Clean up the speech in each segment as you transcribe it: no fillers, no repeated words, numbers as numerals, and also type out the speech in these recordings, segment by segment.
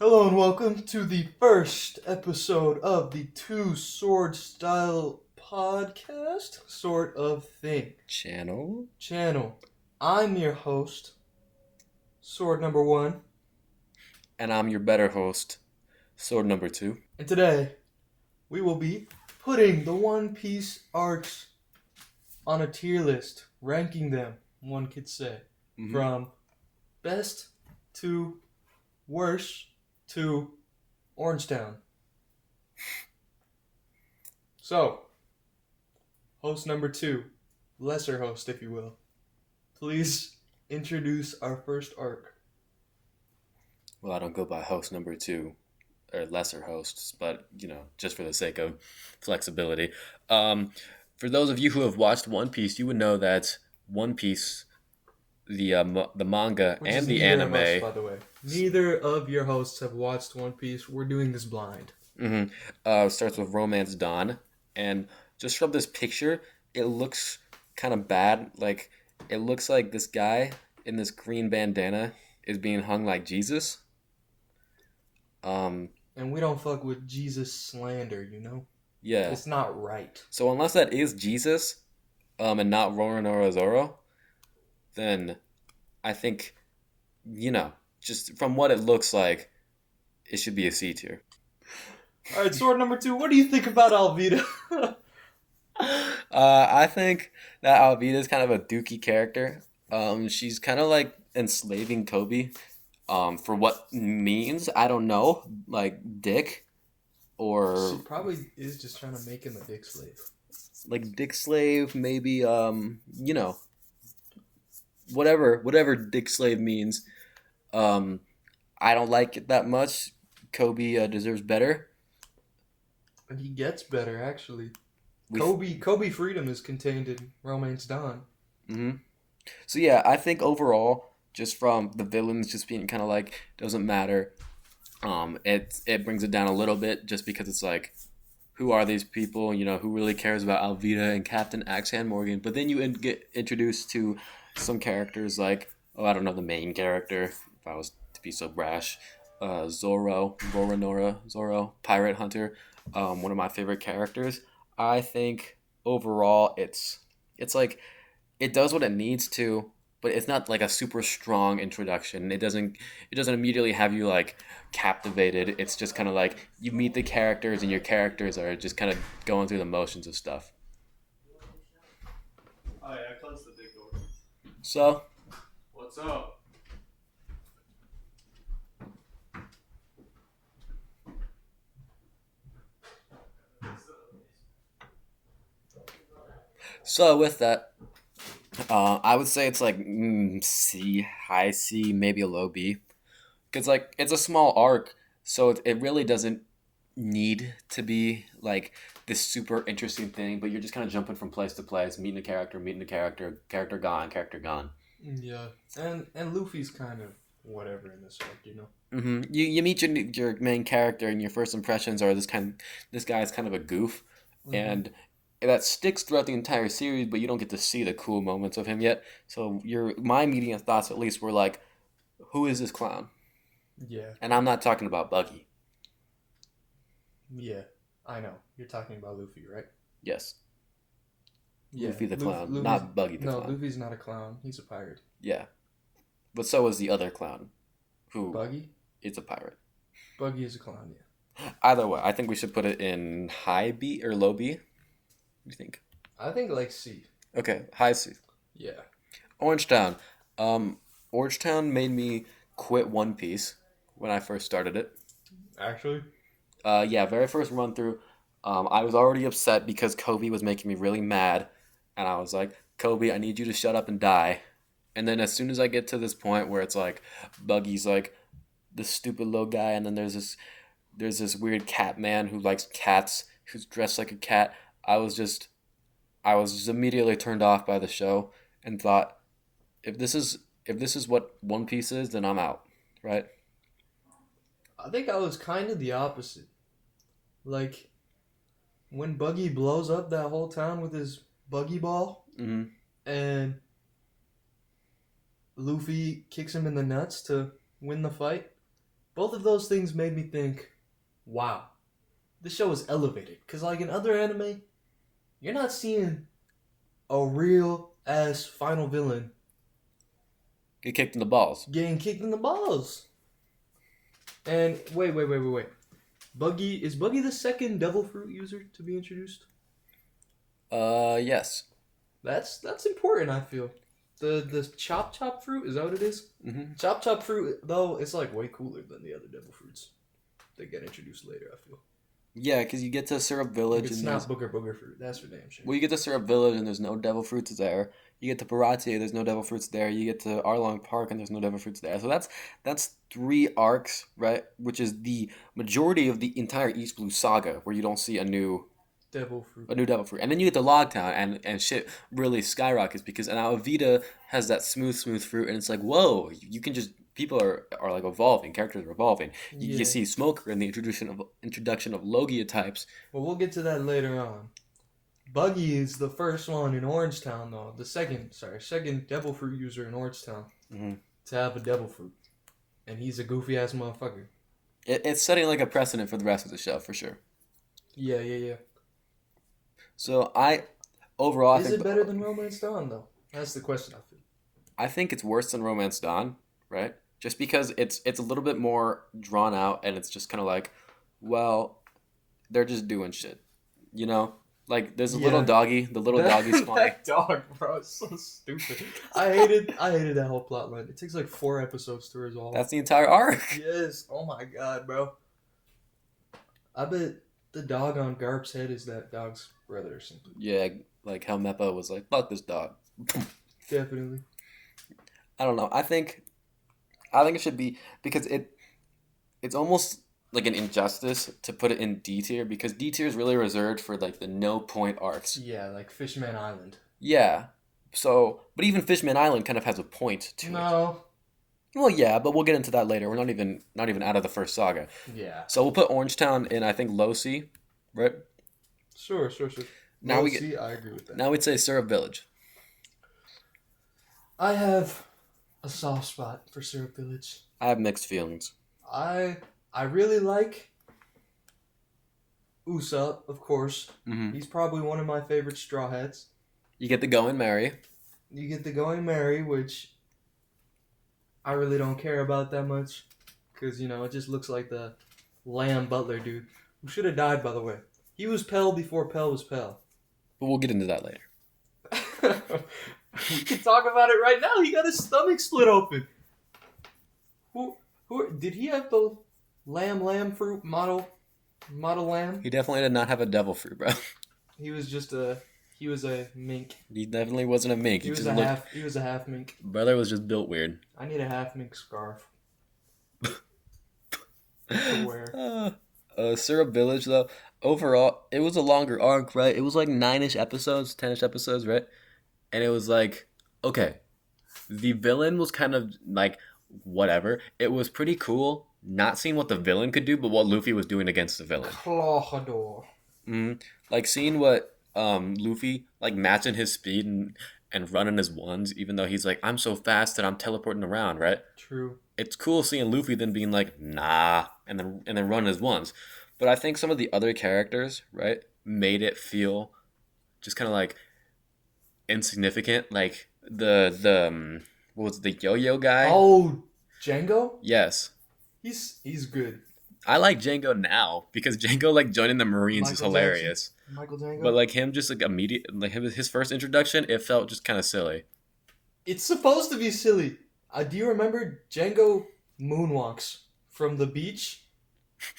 Hello and welcome to the first episode of the Two Sword Style podcast, sort of thing. Channel. I'm your host, Sword Number One, And I'm your better host, Sword Number Two. and today we will be putting the One Piece arcs on a tier list, ranking them, one could say, from best to worst to Orangetown. So, host number two, lesser host, if you will, please introduce our first arc. Well, I don't go by host number two or lesser hosts, but just for the sake of flexibility. For those of you who have watched One Piece, you would know that One Piece, the manga Which and is the neither anime. of us, by the way. Neither of your hosts have watched One Piece. We're doing this blind. Starts with Romance Dawn, and just from this picture, it looks kind of bad. Like it looks like this guy in this green bandana is being hung like Jesus. And we don't fuck with Jesus slander, you know? Yeah. It's not right. So unless that is Jesus, and not Roronoa Zoro, then I think, just from what it looks like, it should be a C tier. Alright, sword number two, what do you think about Alvida? I think that Alvida is kind of a dookie character. She's kind of like enslaving Kobe. For what means, I don't know, like dick, or She probably is just trying to make him a dick slave. like dick slave, maybe. Whatever dick slave means. I don't like it that much. Kobe deserves better. And he gets better, actually. Kobe freedom is contained in Romance Dawn. So yeah, I think overall, just from the villains just being kind of like doesn't matter. It brings it down a little bit just because it's like, who are these people? Who really cares about Alvida and Captain Axan Morgan? But then you get introduced to some characters like, I don't know the main character, if I was to be so brash, Zoro, Pirate Hunter, one of my favorite characters. I think overall it's like it does what it needs to, but it's not like a super strong introduction. It doesn't immediately have you like captivated. It's just kind of like you meet the characters and your characters are just kind of going through the motions of stuff. Oh yeah, close the big door. So, What's up? with that, I would say it's like C, high C, maybe a low B, because like it's a small arc, so it really doesn't need to be like this super interesting thing. But you're just kind of jumping from place to place, meeting a character, character gone. Yeah, and Luffy's kind of whatever in this arc, you know. You meet your main character, and your first impressions are this guy's kind of a goof, and that sticks throughout the entire series, but you don't get to see the cool moments of him yet. So my immediate thoughts, at least, were like, who is this clown? Yeah. And I'm not talking about Buggy. Yeah, I know. You're talking about Luffy, right? Yes. Yeah. Luffy the clown, not Buggy the clown. No, Luffy's not a clown. He's a pirate. Yeah. But so is the other clown, who Buggy? is a pirate. Buggy is a clown, yeah. Either way, I think we should put it in high B or low B. What do you think? I think like C. Okay, high C. Yeah. Orangetown. Orangetown made me quit One Piece when I first started it. Actually? Yeah, very first run through. I was already upset because Kobe was making me really mad, and I was like, Kobe, I need you to shut up and die. And then as soon as I get to this point where it's like Buggy's like the stupid little guy, and then there's this weird cat man who likes cats, who's dressed like a cat. I was just immediately turned off by the show and thought, if this is what One Piece is, then I'm out, right? I think I was kind of the opposite. Like, when Buggy blows up that whole town with his buggy ball, and Luffy kicks him in the nuts to win the fight, both of those things made me think, wow, this show is elevated. Because, like, in other anime, you're not seeing a real-ass final villain Get kicked in the balls. getting kicked in the balls. And, wait. Is Buggy the second devil fruit user to be introduced? Yes. That's important, I feel. The chop fruit, is that what it is? Mm-hmm. Chop fruit, though, it's like way cooler than the other devil fruits that get introduced later, I feel. Yeah, because you get to Syrup Village. It's not booger fruit, that's for damn sure. Well, you get to Syrup Village and there's no devil fruits there. You get to Baratie, there's no devil fruits there. You get to Arlong Park and there's no devil fruits there. So that's 3 arcs, right? Which is the majority of the entire East Blue saga, where you don't see a new devil fruit. And then you get to Logtown and shit really skyrockets because now Avita has that smooth fruit and it's like, whoa, you can just, people are like evolving, characters are evolving. You see Smoker in the introduction of Logia types. Well, we'll get to that later on. Buggy is the first one in Orangetown, though. The second devil fruit user in Orangetown to have a devil fruit. And he's a goofy ass motherfucker. It's setting like a precedent for the rest of the show, for sure. Yeah. So overall, is it better than Romance Dawn, though? That's the question, I feel. I think it's worse than Romance Dawn, right? Just because it's a little bit more drawn out and it's just kind of like, well, they're just doing shit, you know? Like, there's a little doggy. The little doggy's flying. That dog, bro, is so stupid. I hated that whole plot line. It takes like 4 episodes to resolve. That's the entire arc. Yes. Oh my god, bro. I bet the dog on Garp's head is that dog's brother or something. Yeah, like how Meppa was like, fuck this dog. Definitely. I don't know. I think it should be, because it's almost like an injustice to put it in D tier, because D tier is really reserved for like the no point arcs. Yeah, like Fishman Island. Yeah. So, but even Fishman Island kind of has a point to it. No. Well, yeah, but we'll get into that later. We're not even out of the first saga. Yeah. So we'll put Orangetown in, I think, low C, right? Sure. Now low C, I agree with that. Now we'd say Syrup Village. I have a soft spot for Syrup Village. I have mixed feelings. I really like Usopp, of course. Mm-hmm. He's probably one of my favorite Straw Hats. You get the Going Merry. You get the Going Merry, which I really don't care about that much. Because, it just looks like the Lamb Butler dude. Who should have died, by the way. He was Pell before Pell was Pell. But we'll get into that later. We can talk about it right now. He got his stomach split open. Who did he have the lamb fruit model lamb? He definitely did not have a devil fruit, bro. He was a mink. He definitely wasn't a mink. He was a half mink. Brother was just built weird. I need a half mink scarf to wear. Syrup Village, though, overall, it was a longer arc, right? It was like 9-ish episodes, 10-ish episodes, right? And it was like, okay, the villain was kind of like, whatever. It was pretty cool not seeing what the villain could do, but what Luffy was doing against the villain. Clawhador. Like seeing what Luffy, like matching his speed and running his ones, even though he's like, I'm so fast that I'm teleporting around, right? True. It's cool seeing Luffy then being like, nah, and then running his ones. But I think some of the other characters, right, made it feel just kind of like insignificant. Like the what was it, the yo-yo guy? Oh, Django? Yes. He's good. I like Django now because Django like joining the Marines is hilarious. Michael Django. But like him just like immediate, like his first introduction, it felt just kind of silly. It's supposed to be silly. Do you remember Django moonwalks from the beach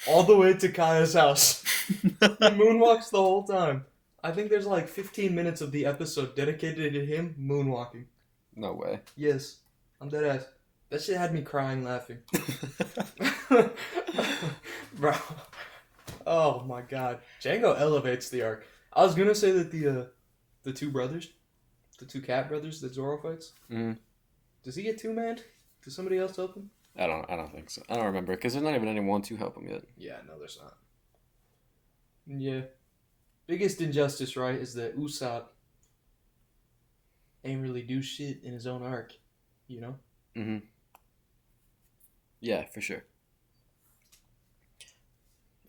all the way to Kaya's house? He moonwalks the whole time. I think there's like 15 minutes of the episode dedicated to him moonwalking. No way. Yes, I'm dead ass. That shit had me crying laughing. Bro. Oh my god. Django elevates the arc. I was gonna say that the two brothers, the two cat brothers that Zoro fights, does he get two-manned? Does somebody else help him? I don't think so. I don't remember because there's not even anyone to help him yet. Yeah, no, there's not. Yeah. Biggest injustice, right, is that Usopp ain't really do shit in his own arc, you know? Yeah, for sure.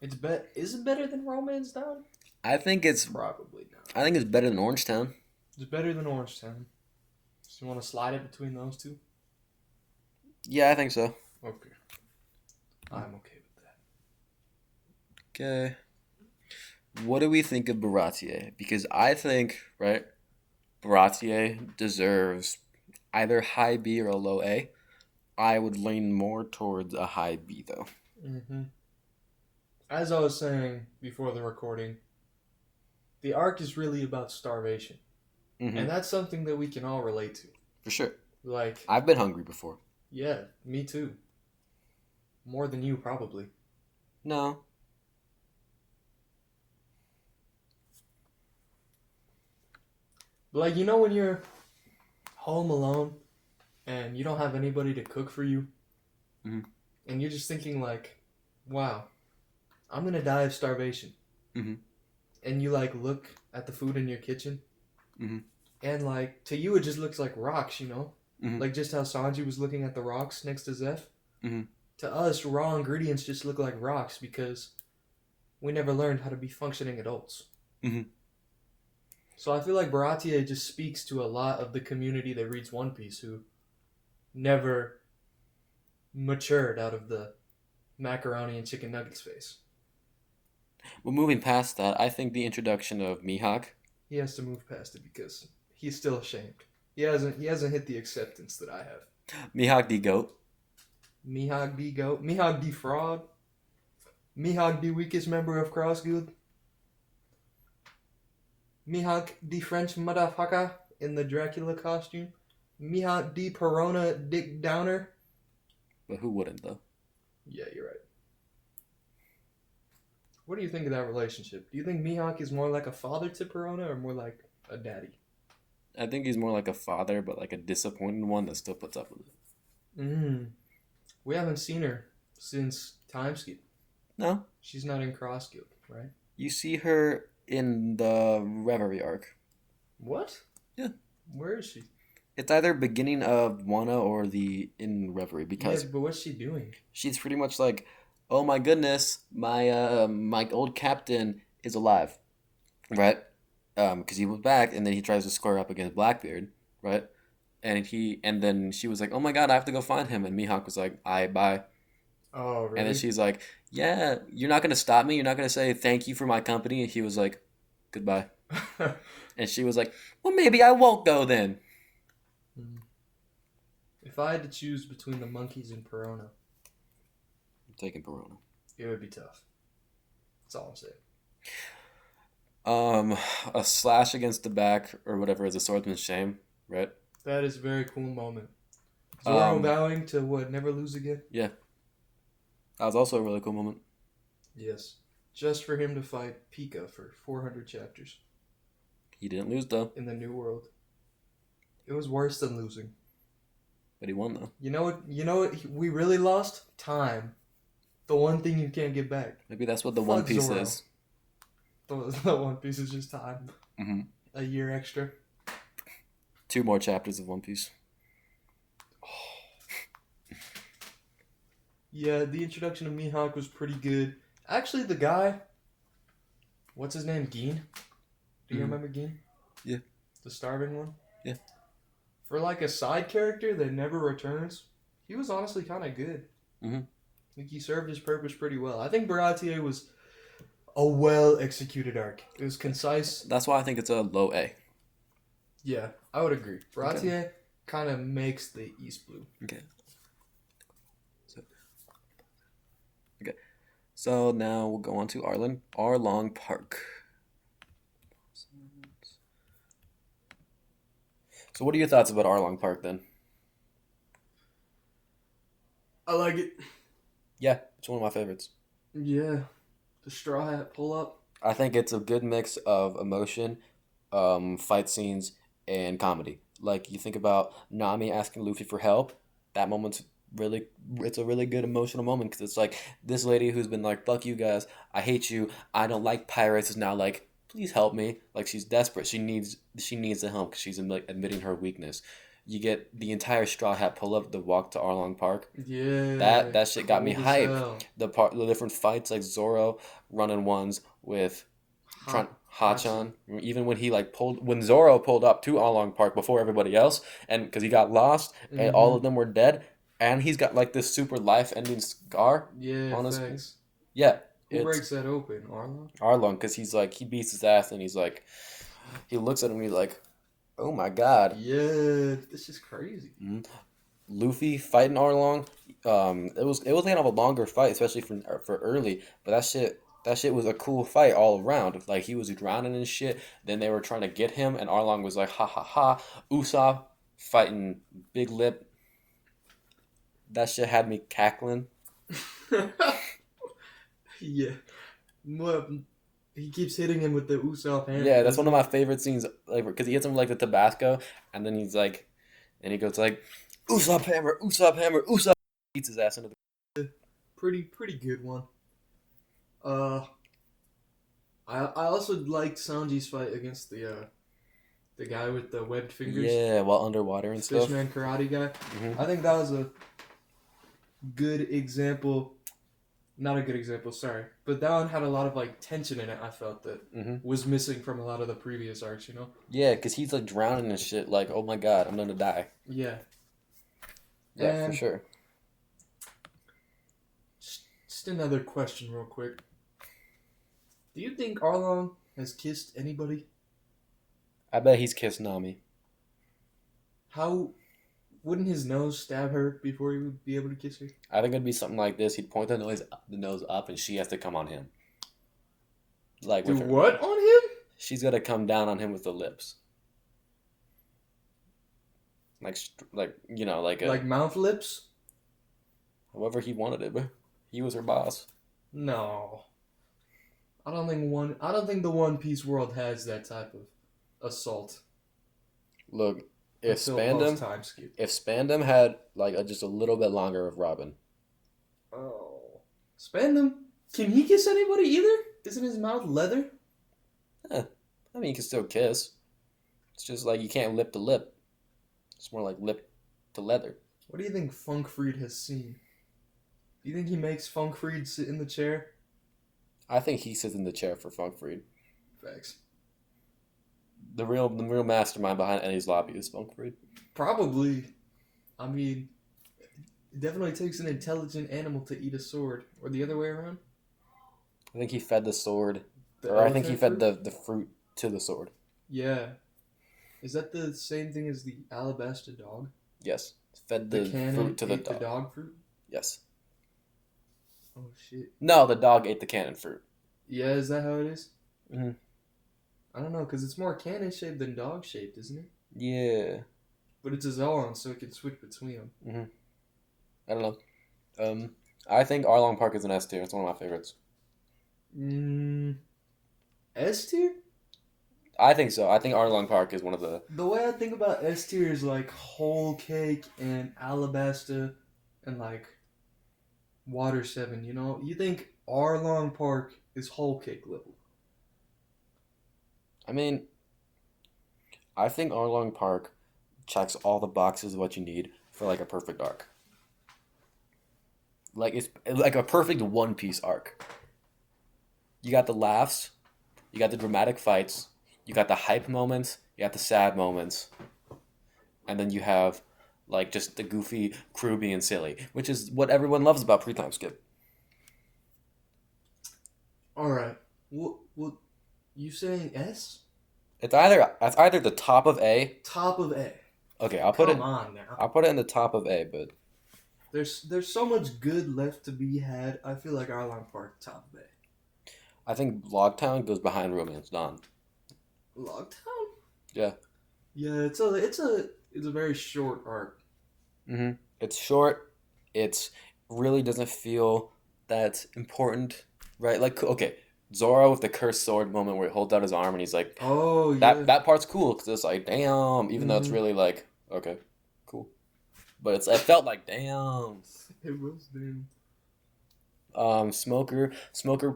Is it better than Romance Down? I think it's Probably not. I think it's better than Orangetown. It's better than Orange Town. So you want to slide it between those two? Yeah, I think so. Okay. I'm okay with that. Okay. What do we think of Baratier? Because I think, right, Baratier deserves either high B or a low A. I would lean more towards a high B, though. Mm-hmm. As I was saying before the recording, the arc is really about starvation. Mm-hmm. And that's something that we can all relate to. For sure. Like, I've been hungry before. yeah, me too. More than you, probably. No. But like, you know when you're home alone and you don't have anybody to cook for you? Mm-hmm. And you're just thinking like, wow, I'm going to die of starvation. Mm-hmm. And you like look at the food in your kitchen. Mm-hmm. And like, to you it just looks like rocks, you know? Mm-hmm. Like just how Sanji was looking at the rocks next to Zeph. Mm-hmm. To us, raw ingredients just look like rocks because we never learned how to be functioning adults. Mm-hmm. So I feel like Baratier just speaks to a lot of the community that reads One Piece who never matured out of the macaroni and chicken nuggets phase. Well, moving past that, I think the introduction of Mihawk. He has to move past it because he's still ashamed. He hasn't hit the acceptance that I have. Mihawk the goat. Mihawk the goat. Mihawk the fraud. Mihawk the weakest member of Cross Guild. Mihawk the French motherfucker in the Dracula costume. Mihawk the Perona Dick Downer. But who wouldn't, though? Yeah, you're right. What do you think of that relationship? Do you think Mihawk is more like a father to Perona or more like a daddy? I think he's more like a father, but like a disappointed one that still puts up with it. We haven't seen her since Time Skip. No. She's not in Cross Guild, right? You see her in the Reverie arc. What? Yeah. Where is she? It's either beginning of Wano or the in Reverie because but what's she doing? she's pretty much like, oh my goodness, my old captain is alive, right? Because he was back and then he tries to square up against Blackbeard, right? And then she was like, oh my god, I have to go find him. And Mihawk was like, bye. Oh, really? And then she's like, yeah, you're not gonna stop me. You're not gonna say thank you for my company. And he was like, goodbye. And she was like, well, maybe I won't go then. If I had to choose between the monkeys and Perona, I'm taking Perona. it would be tough. That's all I'm saying. A slash against the back or whatever is a swordsman's shame, right? That is a very cool moment. Zoro vowing to what? Never lose again? Yeah. That was also a really cool moment. Yes. Just for him to fight Pika for 400 chapters. He didn't lose though. In the New World. It was worse than losing. But he won though. You know what we really lost? Time. The one thing you can't get back. Maybe that's what the One Piece Zoro. is. The One Piece is just time. Mm-hmm. A year extra. 2 more chapters of One Piece. Yeah, the introduction of Mihawk was pretty good. Actually, the guy, what's his name? Geen? Do you remember Geen? Yeah. The starving one? Yeah. For like a side character that never returns, he was honestly kind of good. Mm-hmm. I think he served his purpose pretty well. I think Baratier was a well-executed arc. It was concise. That's why I think it's a low A. Yeah, I would agree. Baratier kind of makes the East Blue. Okay. So now we'll go on to Arlong Park. So what are your thoughts about Arlong Park then? I like it. Yeah, it's one of my favorites. Yeah. The straw hat pull up. I think it's a good mix of emotion, fight scenes, and comedy. Like you think about Nami asking Luffy for help, that moment's it's a really good emotional moment because it's like this lady who's been like, fuck you guys, I hate you, I don't like pirates, is now like, please help me. Like she's desperate, she needs the help because she's like admitting her weakness. you get the entire Straw Hat pull up the walk to Arlong Park. Yeah. That shit got me Cold as hype. hell. The different fights like Zoro running ones with Hachan. Even when he like when Zoro pulled up to Arlong Park before everybody else, and because he got lost and all of them were dead, and he's got like this super life-ending scar Yeah, on his. thanks. Yeah, Who it's breaks that open? Arlo? Arlong because he's like he beats his ass and he's like he looks at him and he's like, oh my god. Yeah, this is crazy. Mhm. Luffy fighting Arlong, it was kind of a longer fight, especially for early. But that shit was a cool fight all around. Like he was drowning and shit. Then they were trying to get him, and Arlong was like, ha ha ha. Usopp fighting Big Lip. That shit had me cackling. Yeah. What? He keeps hitting him with the Usopp hammer. Yeah, that's one of my favorite scenes. Like because he hits him with, like the Tabasco, and then he's like, and he goes like, Usopp hammer, Usopp hammer, Usopp beats his ass into the. Pretty good one. I also liked Sanji's fight against the guy with the webbed fingers. Yeah, while underwater and stuff. Fishman karate guy. Mm-hmm. I think that was a good example. Not a good example, sorry. But that one had a lot of like tension in it, I felt that was missing from a lot of the previous arcs, you know? Yeah, because he's like drowning and shit, like, oh my god, I'm gonna die. Yeah. Yeah, And for sure. just another question real quick. Do you think Arlong has kissed anybody? I bet he's kissed Nami. How wouldn't his nose stab her before he would be able to kiss her? I think it'd be something like this. He'd point the nose up and she has to come on him. Like Do with her. what on him? She's gotta come down on him with the lips. Like you know, Like mouth lips? however he wanted it, but he was her boss. No. I don't think the One Piece world has that type of assault. Look, if Time skip. Spandam had like just a little bit longer of Robin. Oh. Spandam? Can he kiss anybody either? Isn't his mouth leather? I mean, you can still kiss. It's just like you can't lip to lip. It's more like lip to leather. What do you think Funkfried has seen? Do you think he makes Funkfried sit in the chair? I think he sits in the chair for Funkfried. Facts. The real mastermind behind Enies Lobby is Funkfried. Probably. I mean, it definitely takes an intelligent animal to eat a sword. Or the other way around? I think he fed the sword. The Or I think he elephant fed fruit? the fruit to the sword. Yeah. Is that the same thing as the Alabasta dog? Yes. Fed the cannon fruit to the ate dog. the dog fruit? Yes. Oh, shit. No, the dog ate the cannon fruit. Yeah, is that how it is? Mhm. I don't know, because it's more cannon-shaped than dog-shaped, isn't it? Yeah. But it's a Zoan, so it can switch between them. Mm-hmm. I don't know. I think Arlong Park is an S tier. It's one of my favorites. S tier? I think so. I think Arlong Park is one of the... The way I think about S tier is like Whole Cake and Alabasta and like Water 7, you know? You think Arlong Park is Whole Cake level? I mean, I think Arlong Park checks all the boxes of what you need for like a perfect arc. Like it's like a perfect One Piece arc. You got the laughs, you got the dramatic fights, you got the hype moments, you got the sad moments, and then you have like just the goofy crew being silly, which is what everyone loves about pre-time skip. All right. What you saying S? It's either the top of A. Top of A. Okay, Come on now. I'll put it in the top of A, but There's so much good left to be had. I feel like Arlong Park top of A. I think Logtown goes behind Romance Dawn. Logtown? Yeah. Yeah, it's a very short arc. Mm-hmm. It's short. It's really doesn't feel that important, right? Like, okay, Zoro with the cursed sword moment where he holds out his arm and he's like, oh yeah, that part's cool because it's like, damn, even though it's really like, okay, cool, but it felt like damn. It was damn. Smoker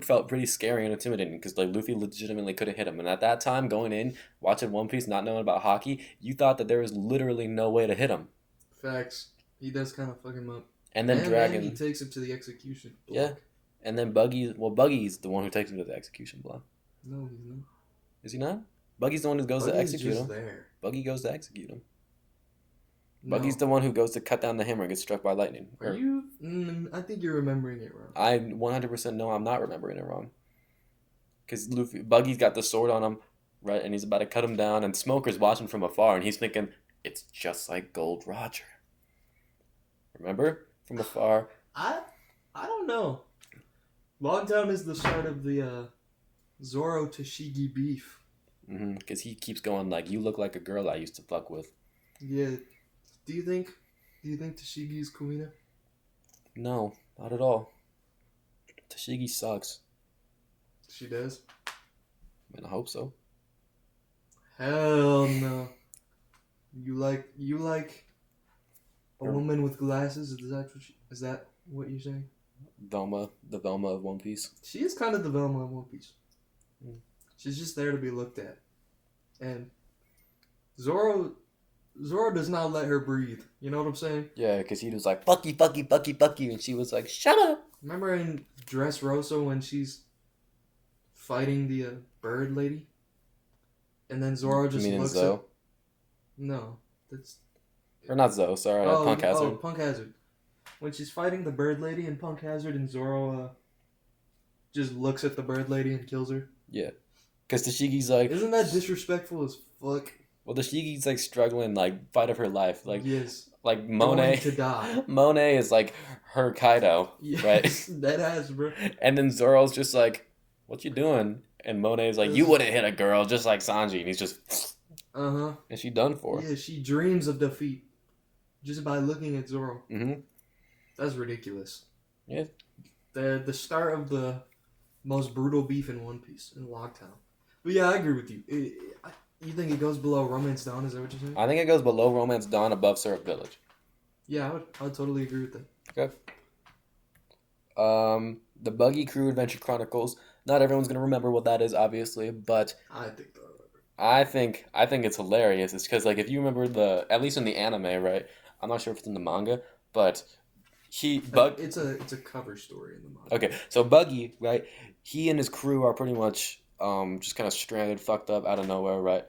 felt pretty scary and intimidating because like Luffy legitimately could have hit him, and at that time, going in watching One Piece, not knowing about hockey, you thought that there was literally no way to hit him. Facts. He does kind of fuck him up. And then Dragon, he takes him to the execution block. yeah, and then Buggy's the one who takes him to the execution block. No, he's not. Is he not? Buggy's the one who goes to execute him. There. Buggy goes to execute him. No. Buggy's the one who goes to cut down the hammer and gets struck by lightning. Are you? I think you're remembering it wrong. I 100% know I'm not remembering it wrong. Because Buggy's got the sword on him, right, and he's about to cut him down, and Smoker's watching from afar, and he's thinking, it's just like Gold Roger. Remember? From afar. I don't know. Longtown is the start of the Zoro Tashigi beef. Because he keeps going like, you look like a girl I used to fuck with. Yeah. Do you think Tashigi is Kuina? No, not at all. Tashigi sucks. She does? I mean, I hope so. Hell no. You like a woman with glasses? Is that what you're saying? Velma, the Velma of One Piece. She is kind of the Velma of One Piece. She's just there to be looked at. And Zoro does not let her breathe. You know what I'm saying? Yeah, because he was like, fuck you, and she was like, shut up. Remember in Dressrosa when she's fighting the bird lady? And then Zoro just looks at... No, that's... Or not Zoe, sorry, Punk Hazard. Oh, Punk Hazard. When she's fighting the bird lady in Punk Hazard and Zoro just looks at the bird lady and kills her. Yeah. Because Tashigi's like... Isn't that disrespectful as fuck? Well, Tashigi's like struggling, like, fight of her life. Like, yes. Like Monet. Going to die. Monet is like her Kaido, yes, right? That has, bro. And then Zoro's just like, what you doing? And Monet's like, you wouldn't hit a girl just like Sanji. And he's just... Uh-huh. And she done for. Yeah, she dreams of defeat just by looking at Zoro. Mm-hmm. That's ridiculous. Yeah. The start of the most brutal beef in One Piece, in Lockdown. But yeah, I agree with you. You think it goes below Romance Dawn? Is that what you're saying? I think it goes below Romance Dawn, above Syrup Village. Yeah, I would totally agree with that. Okay. The Buggy Crew Adventure Chronicles. Not everyone's gonna remember what that is, obviously, but I think they'll remember. I think it's hilarious. It's because like if you remember at least in the anime, right? I'm not sure if it's in the manga, but it's a cover story in the manga. Okay, so Buggy, right? He and his crew are pretty much just kind of stranded, fucked up out of nowhere, right?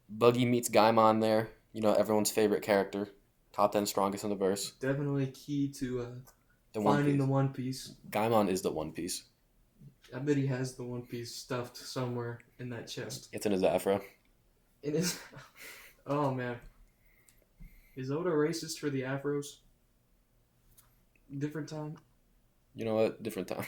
Buggy meets Gaimon there. You know, everyone's favorite character, top 10 strongest in the verse. Definitely key to the One Piece. Gaimon is the One Piece. I bet he has the One Piece stuffed somewhere in that chest. It's in his afro. It is. Oh man, is Oda racist for the afros? Different time. You know what? Different time.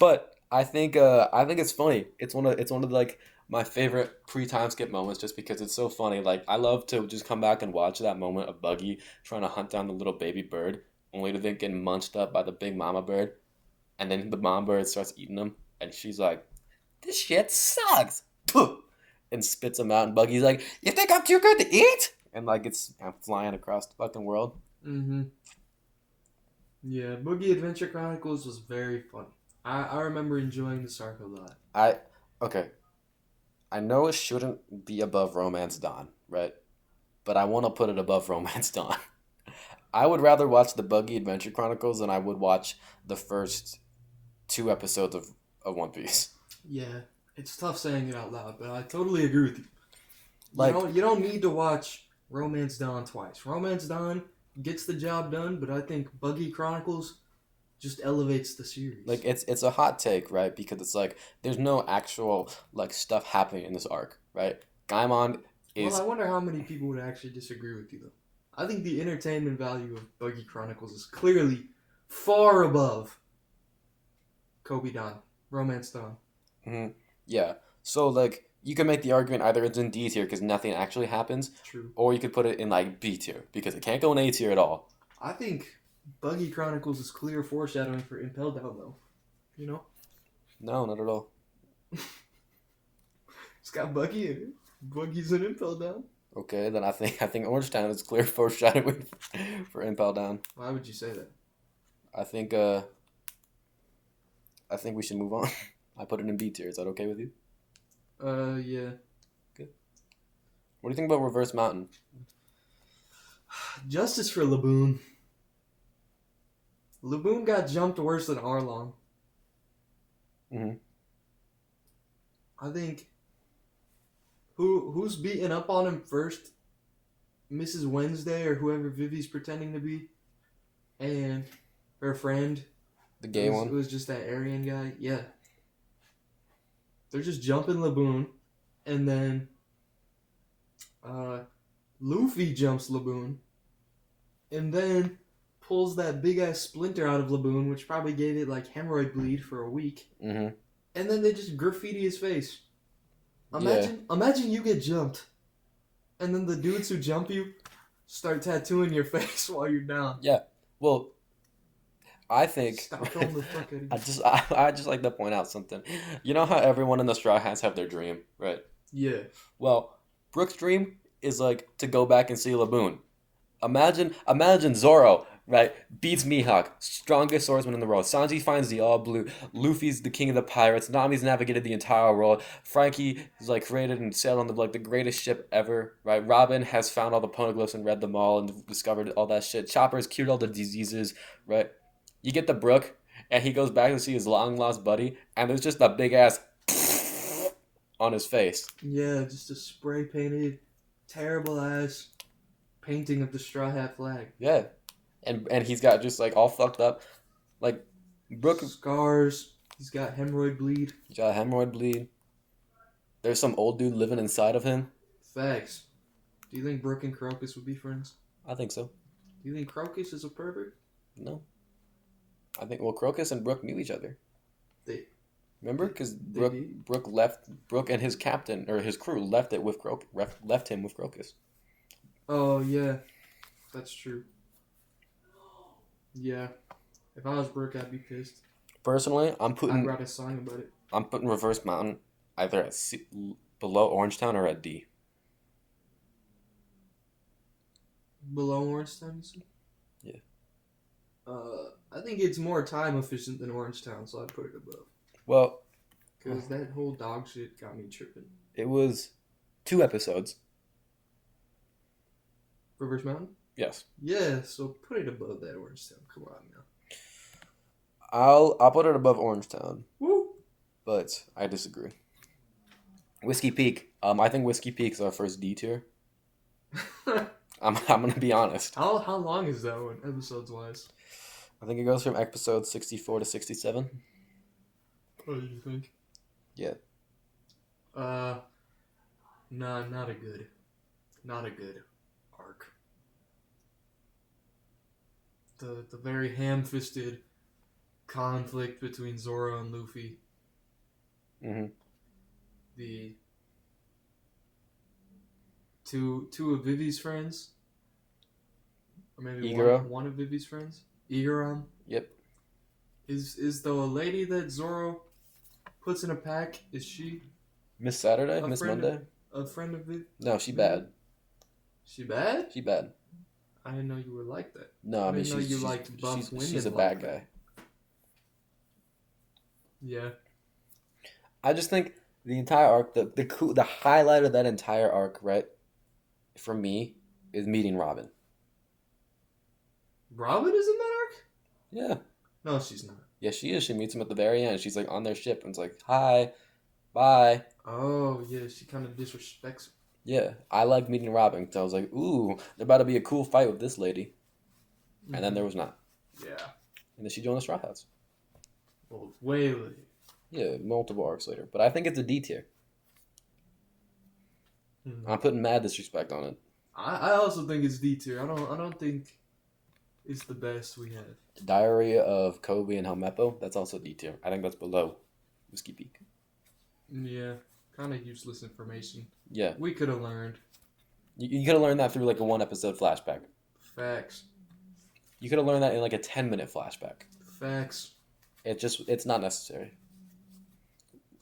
But I think it's funny. It's one of like my favorite pre-time skip moments just because it's so funny. Like I love to just come back and watch that moment of Buggy trying to hunt down the little baby bird, only to then get munched up by the big mama bird, and then the mama bird starts eating them, and she's like, "This shit sucks," and spits them out, and Buggy's like, "You think I'm too good to eat?" And like it's flying across the fucking world. Mm-hmm. Yeah, Boogie Adventure Chronicles was very fun. I remember enjoying this arc a lot. I know it shouldn't be above Romance Dawn, right? But I want to put it above Romance Dawn. I would rather watch the Buggy Adventure Chronicles than I would watch the first 2 episodes of One Piece. Yeah, it's tough saying it out loud, but I totally agree with you. Like, you don't need to watch Romance Dawn twice. Romance Dawn gets the job done, but I think Buggy Chronicles just elevates the series. Like it's a hot take, right? Because it's like there's no actual like stuff happening in this arc, right? Gaimon is. Well, I wonder how many people would actually disagree with you though. I think the entertainment value of Buggy Chronicles is clearly far above Kobe Dawn, Romance Dawn. Mm-hmm. Yeah. So like you can make the argument either it's in D tier because nothing actually happens, true, or you could put it in like B tier because it can't go in A tier at all. I think Buggy Chronicles is clear foreshadowing for Impel Down, though. You know? No, not at all. It's got Buggy in it. Buggy's in Impel Down. Okay, then I think Orange Town is clear foreshadowing for Impel Down. Why would you say that? I think we should move on. I put it in B tier. Is that okay with you? Yeah. Good. What do you think about Reverse Mountain? Justice for Laboon. Laboon got jumped worse than Arlong. Mm-hmm. I think who's beating up on him first? Mrs. Wednesday or whoever Vivi's pretending to be, and her friend. The gay one. It was just that Aryan guy. Yeah. They're just jumping Laboon, and then Luffy jumps Laboon, and then pulls that big ass splinter out of Laboon, which probably gave it like hemorrhoid bleed for a week. Mm-hmm. And then they just graffiti his face. Imagine you get jumped, and then the dudes who jump you start tattooing your face while you're down. Yeah. Well, I think Stop throwing the fuck at you. I just like to point out something. You know how everyone in the Straw Hats have their dream, right? Yeah. Well, Brook's dream is like to go back and see Laboon. Imagine Zoro, right? Beats Mihawk, strongest swordsman in the world. Sanji finds the all blue. Luffy's the king of the pirates. Nami's navigated the entire world. Frankie is like created and sailed on the greatest ship ever, right? Robin has found all the poneglyphs and read them all and discovered all that shit. Chopper's cured all the diseases, right? You get the Brook, and he goes back to see his long lost buddy, and there's just a big ass on his face. Yeah, just a spray painted, terrible ass painting of the Straw Hat flag. Yeah. And he's got just like all fucked up, like Brook scars. He's got hemorrhoid bleed. He's got hemorrhoid bleed. There's some old dude living inside of him. Facts. Do you think Brook and Crocus would be friends? I think so. Do you think Crocus is a pervert? No. I think Crocus and Brook knew each other. Remember, because Brook left. Brook and his captain or his crew left him with Crocus. Oh yeah, that's true. Yeah, if I was Brook, I'd be pissed. Personally, I'd write a song about it. I'm putting Reverse Mountain either at C, below Orangetown or at D. Below Orangetown, you said? Yeah. I think it's more time efficient than Orangetown, so I'd put it above. Well, because that whole dog shit got me tripping. It was 2 episodes. Reverse Mountain? Yes. Yeah, so put it above that Orangetown. Come on now. I'll put it above Orangetown. Woo! But I disagree. Whiskey Peak. I think Whiskey Peak is our first D tier. I'm gonna be honest. How long is that one, episodes wise? I think it goes from episode 64 to 67. What do you think? Yeah. Nah, not a good arc. The very ham-fisted conflict between Zoro and Luffy. Mm-hmm. The two of Vivi's friends, or maybe one of Vivi's friends, Igaram. Yep. Is the lady that Zoro puts in a pack? Is she Miss Saturday? Miss Monday? A friend of Viv? No, she bad. She bad? She bad. I didn't know you were like that. No, I mean she's a bad guy. Yeah. I just think the entire arc, the highlight of that entire arc, right, for me, is meeting Robin. Robin is in that arc? Yeah. No, she's not. Yeah, she is. She meets him at the very end. She's like on their ship and it's like, hi, bye. Oh, yeah, she kind of disrespects him. Yeah, I like meeting Robin because I was like, ooh, there about to be a cool fight with this lady. Mm-hmm. And then there was not. Yeah. And then she joined the Straw Hats. Well, way later. Yeah, multiple arcs later. But I think it's a D tier. Mm-hmm. I'm putting mad disrespect on it. I also think it's D tier. I don't think it's the best we have. Diary of Kobe and Helmeppo, that's also D tier. I think that's below Whiskey Peak. Yeah, kind of useless information. Yeah. We could have learned. You could have learned that through like a 1 episode flashback. Facts. You could have learned that in like a 10-minute flashback. Facts. It's not necessary.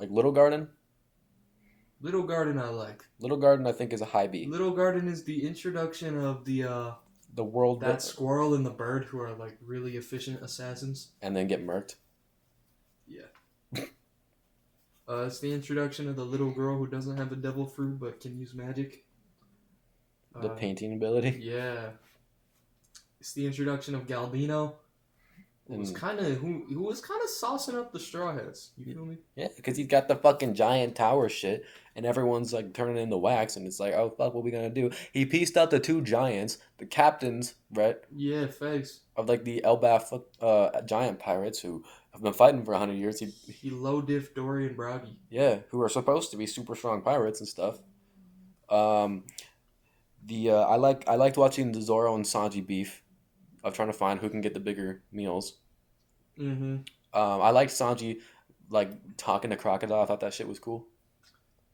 Like Little Garden? Little Garden I like. Little Garden I think is a high B. Little Garden is the introduction of the The world that squirrel and the bird who are like really efficient assassins. and then get murked. Yeah. It's the introduction of the little girl who doesn't have a devil fruit but can use magic. The painting ability. Yeah. It's the introduction of Galbino, who was kind of saucing up the Straw Hats. You feel me? Yeah, because he's got the fucking giant tower shit, and everyone's like turning into wax, and it's like, oh fuck, what we gonna do? He pieced out the two giants, the captains, right? Yeah, thanks. Of like the Elbaf giant pirates who have been fighting for 100 years. He low diff Dory and Bragi. Yeah, who are supposed to be super strong pirates and stuff. I liked watching the Zoro and Sanji beef of trying to find who can get the bigger meals. Mm-hmm. I liked Sanji like talking to Crocodile. I thought that shit was cool.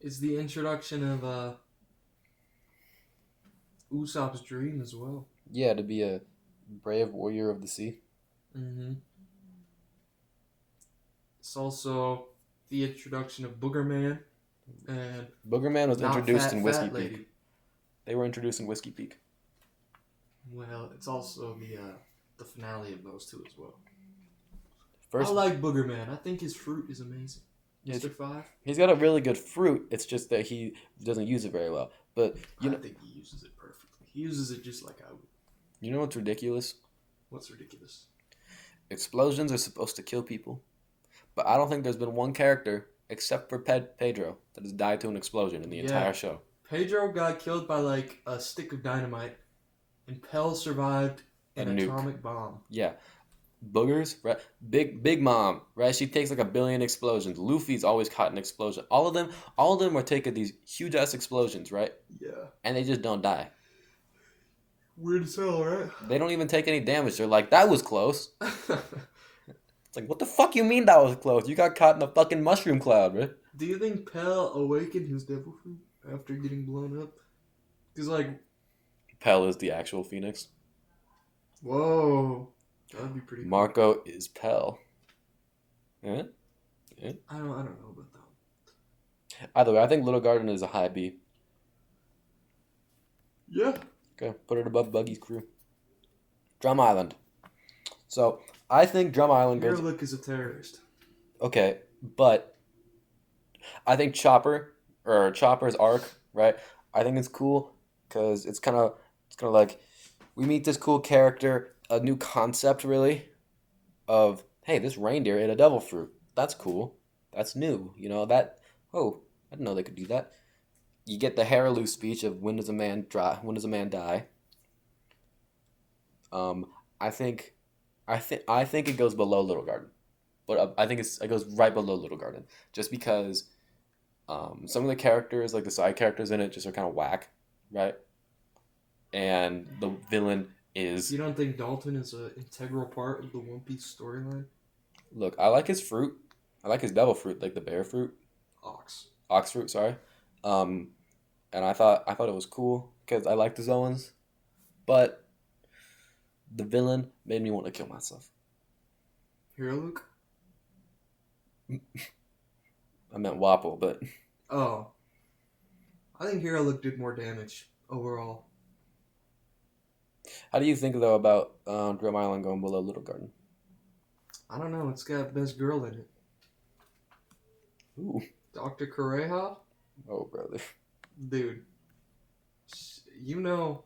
It's the introduction of Usopp's dream as well. Yeah, to be a brave warrior of the sea. Mm-hmm. It's also the introduction of Boogerman and Boogerman was introduced in Whiskey Peak. Lady. They were introduced in Whiskey Peak. Well, it's also the finale of those two as well. First, I like Boogerman. I think his fruit is amazing. Mr. Five. He's got a really good fruit. It's just that he doesn't use it very well. But I think he uses it perfectly. He uses it just like I would. You know what's ridiculous? What's ridiculous? Explosions are supposed to kill people, but I don't think there's been one character except for Pedro that has died to an explosion in the entire show. Pedro got killed by like a stick of dynamite, and Pell survived an atomic bomb. Yeah. Boogers, right? Big Mom, right? She takes like 1 billion explosions. Luffy's always caught an explosion. All of them are taking these huge ass explosions, right? Yeah. And they just don't die. Weird as hell, right? They don't even take any damage. They're like, that was close. It's like, what the fuck you mean that was close? You got caught in a fucking mushroom cloud, right? Do you think Pell awakened his devil fruit after getting blown up? Because like, Pell is the actual Phoenix. Whoa. That'd be pretty cool. Marco is Pell. Yeah? I don't know about that. Either way, I think Little Garden is a high B. Yeah. Okay, put it above Buggy's crew. Drum Island. So, I think Drum Island goes... Your look is a terrorist. Okay, but I think Chopper's arc, right? I think it's cool because it's kind of like we meet this cool character, a new concept really of, hey, this reindeer ate a devil fruit. That's cool. That's new. You know, I didn't know they could do that. You get the Haraloo speech of when does a man die? I think it goes below Little Garden. But I think it goes right below Little Garden. Just because some of the characters, like the side characters in it, just are kind of whack, right? And the villain is... You don't think Dalton is an integral part of the One Piece storyline? Look, I like his fruit. I like his devil fruit, like the bear fruit. Ox fruit, sorry. And I thought it was cool because I like the Zoans. But the villain made me want to kill myself. Hero Luke? I meant Wapple, but... Oh. I think Hero Luke did more damage overall. How do you think, though, about Drum Island going below Little Garden? I don't know. It's got best girl in it. Ooh. Dr. Kureha? Oh, brother. Dude. You know,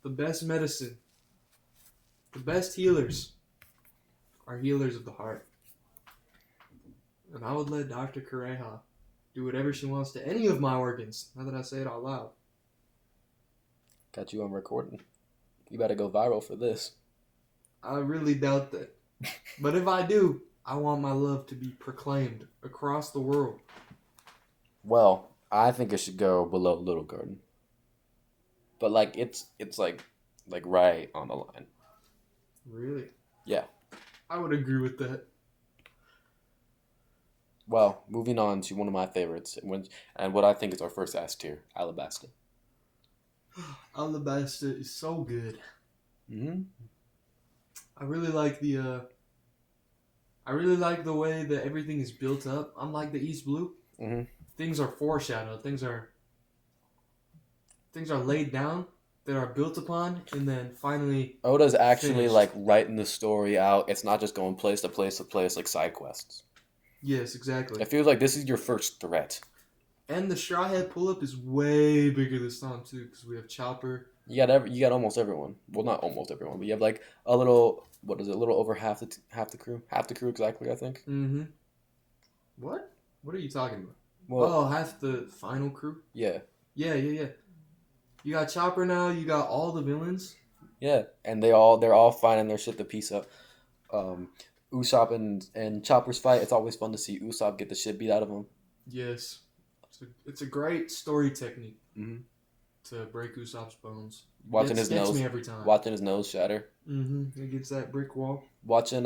the best medicine, the best healers are healers of the heart. And I would let Dr. Kureha do whatever she wants to any of my organs, now that I say it out loud. Got you on recording. You better go viral for this. I really doubt that. But if I do, I want my love to be proclaimed across the world. Well, I think it should go below Little Garden. But like it's like right on the line. Really? Yeah. I would agree with that. Well, moving on to one of my favorites, and what I think is our first S tier, Alabasta. Alabasta is so good. Mm-hmm. I really like the way that everything is built up. Unlike the East Blue, things are foreshadowed. Things are laid down. that are built upon and then finally Oda's actually finished. like writing the story out. It's not just going place to place to place like side quests. Yes, exactly. It feels like this is your first threat. And the Straw Hat pull-up is way bigger this time too, because we have Chopper. You got almost everyone. Well, not almost everyone, but you have like a little. What is it? A little over half the crew. Half the crew exactly, I think. Mm-hmm. What? What are you talking about? Well, half the final crew? yeah. Yeah. You got Chopper now, you got all the villains. Yeah, and they're all finding their shit to piece up. Usopp and Chopper's fight. It's always fun to see Usopp get the shit beat out of him. Yes. It's a great story technique Mm-hmm. to break Usopp's bones. Watching his Gets nose, me every time. watching his nose shatter. Mm-hmm. Against that brick wall. Watching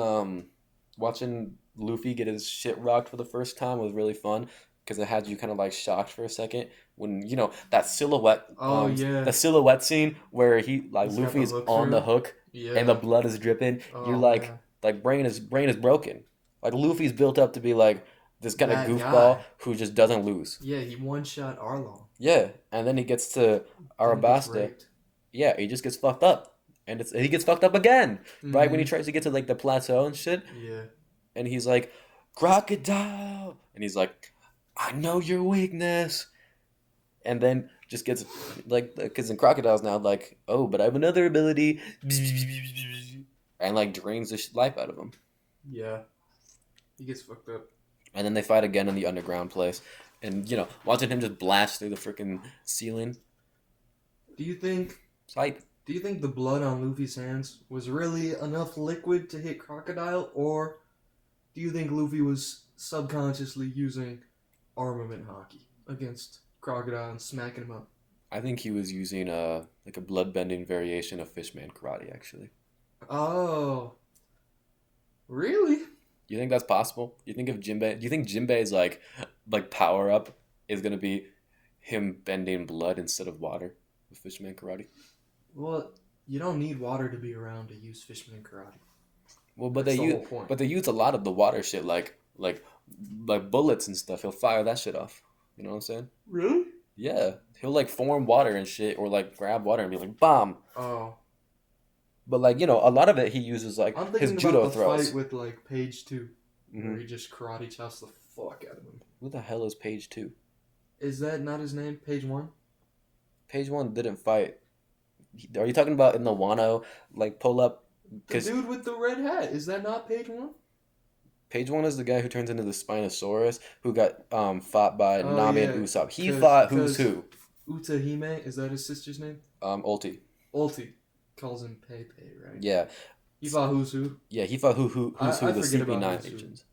Luffy get his shit rocked for the first time was really fun because it had you kind of like shocked for a second when that silhouette. Oh yeah. The silhouette scene where he like He's got Luffy's the hook on through. the hook Yeah. and the blood is dripping. Oh, You're like man. like brain is broken. Like Luffy's built up to be like this kind of That goofball guy. who just doesn't lose. Yeah, he one-shot Arlong. Yeah, and then he gets to Then he gets Arabasta. raped. Yeah, he just gets fucked up, and he gets fucked up again. Right when he Mhm. tries to get to like the plateau and shit, Yeah. and he's like, "Crocodile," and he's like, "I know your weakness," and then just gets like, because in Crocodile's now like, "Oh, but I have another ability," and like drains the life out of him. Yeah. He gets fucked up. And then they fight again in the underground place, and watching him just blast through the freaking ceiling. Do you think It's hype. the blood on Luffy's hands was really enough liquid to hit Crocodile, or do you think Luffy was subconsciously using armament hockey against Crocodile and smacking him up? I think he was using like a bloodbending variation of Fishman karate. Actually, Oh, really? you think that's possible? You think if Jinbei? Do you think Jinbei's like power up is gonna be him bending blood instead of water with Fishman karate? Well, you don't need water to be around to use Fishman karate. Well, but That's they the use whole point. but they use a lot of the water shit like bullets and stuff. He'll fire that shit off. You know what I'm saying? Really? Yeah, he'll like form water and shit, or like grab water and be like bomb. Oh, But like a lot of it he uses like I'm his thinking judo about the throws. fight with like Page 2, where Mhm. he just karate chops the fuck out of him. Who the hell is Page 2? Is that not his name? Page 1? Page 1 didn't fight. Are you talking about in the Wano like pull up? The Because dude with the red hat. Is that not Page 1? Page 1 is the guy who turns into the Spinosaurus who got fought by Oh, Nami yeah. and Usopp. He 'Cause- fought who's 'cause- who? Utahime, is that his sister's name? Ulti. Ulti calls him Pepe, right? Yeah. He fought Who's Who. Yeah, he fought who's who I the forget CP9 about Who's Who. agents.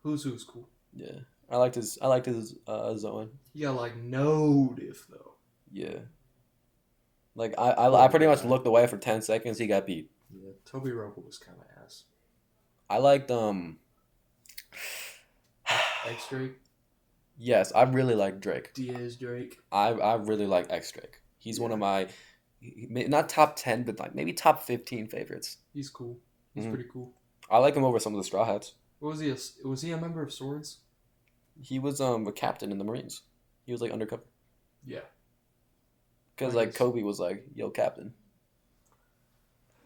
Who's Who's cool. Yeah. I liked his Zoan. He got like no diff though. Yeah. Like I pretty much looked away for 10 seconds, he got beat. Yeah, Toby Robo was kind of ass. I liked X Drake, yes, I really like Drake. Diaz Drake. I really like X Drake. He's one of my not top 10 but like maybe top 15 favorites. He's cool. He's Mhm. pretty cool. I like him over some of the Straw Hats. What was he? Was he a member of Swords? He was a captain in the Marines. He was like undercover Yeah. because I like guess. Kobe was like, "Yo, captain."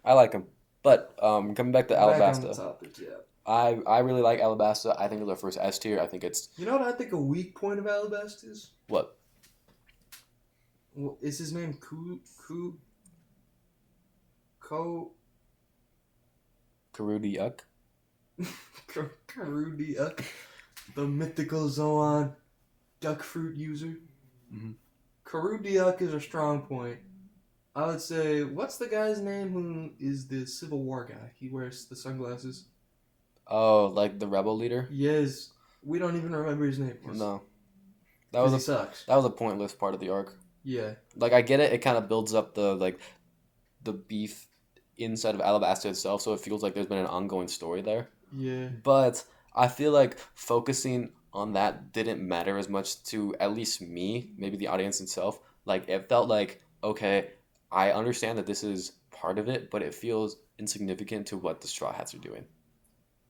I like him, but coming back to Back on the Alabasta, topic, yeah. I really like Alabasta. I think it's our first S tier. I think it's You know what I think a weak point of Alabasta is? what Well, is his name Ko Karudi Karudiuk, the mythical Zoan duck fruit user? Mhm. Karudiuk is a strong point. I would say, what's the guy's name who is the Civil War guy? He wears the sunglasses. Oh, like the rebel leader? Yes, we don't even remember his name. No, that 'Cause was he sucks. that was a pointless part of the arc. Yeah, Like I get it, it kind of builds up the beef inside of Alabasta itself, so it feels like there's been an ongoing story there. yeah. But I feel like focusing on that didn't matter as much to at least me, maybe the audience itself. Like it felt like, okay, I understand that this is part of it, but it feels insignificant to what the Straw Hats are doing.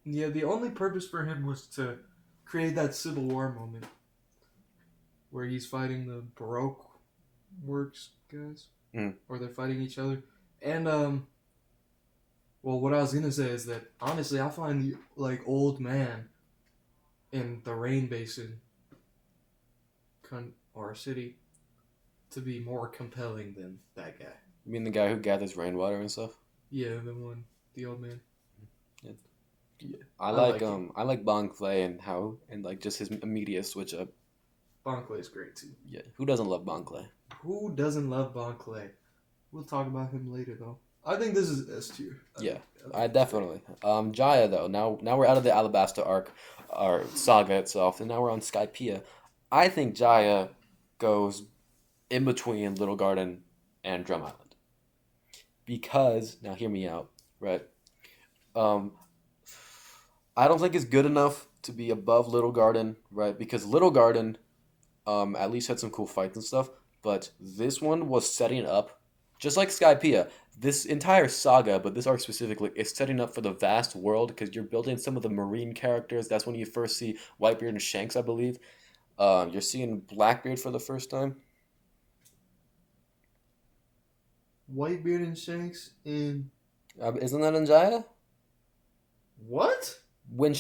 Yeah, the only purpose for him was to create that Civil War moment where he's fighting the Baroque Works guys. or they're fighting each other. And well, what I was gonna say is that honestly, I find the like old man in the rain basin or city to be more compelling than that guy. You mean the guy who gathers rainwater and stuff? Yeah, the old man. Yeah. Yeah, I I like like him. I like Bon Clay and like just his immediate switch up. Bon Clay's great too. Yeah, who doesn't love Bon Clay? Who doesn't love Bon Clay? We'll talk about him later though. I think this is S tier. Yeah, I I think it's definitely. Jaya though. Now we're out of the Alabasta arc, our saga itself, and now we're on Skypiea. I think Jaya goes in between Little Garden and Drum Island because now hear me out, right? Um, I don't think it's good enough to be above Little Garden, right? Because Little Garden, at least had some cool fights and stuff, but this one was setting up, just like Skypiea, this entire saga, but this arc specifically, is setting up for the vast world because you're building some of the marine characters. That's when you first see Whitebeard and Shanks, I believe. You're seeing Blackbeard for the first time. Whitebeard and Shanks in Isn't that in Jaya? what? Remember when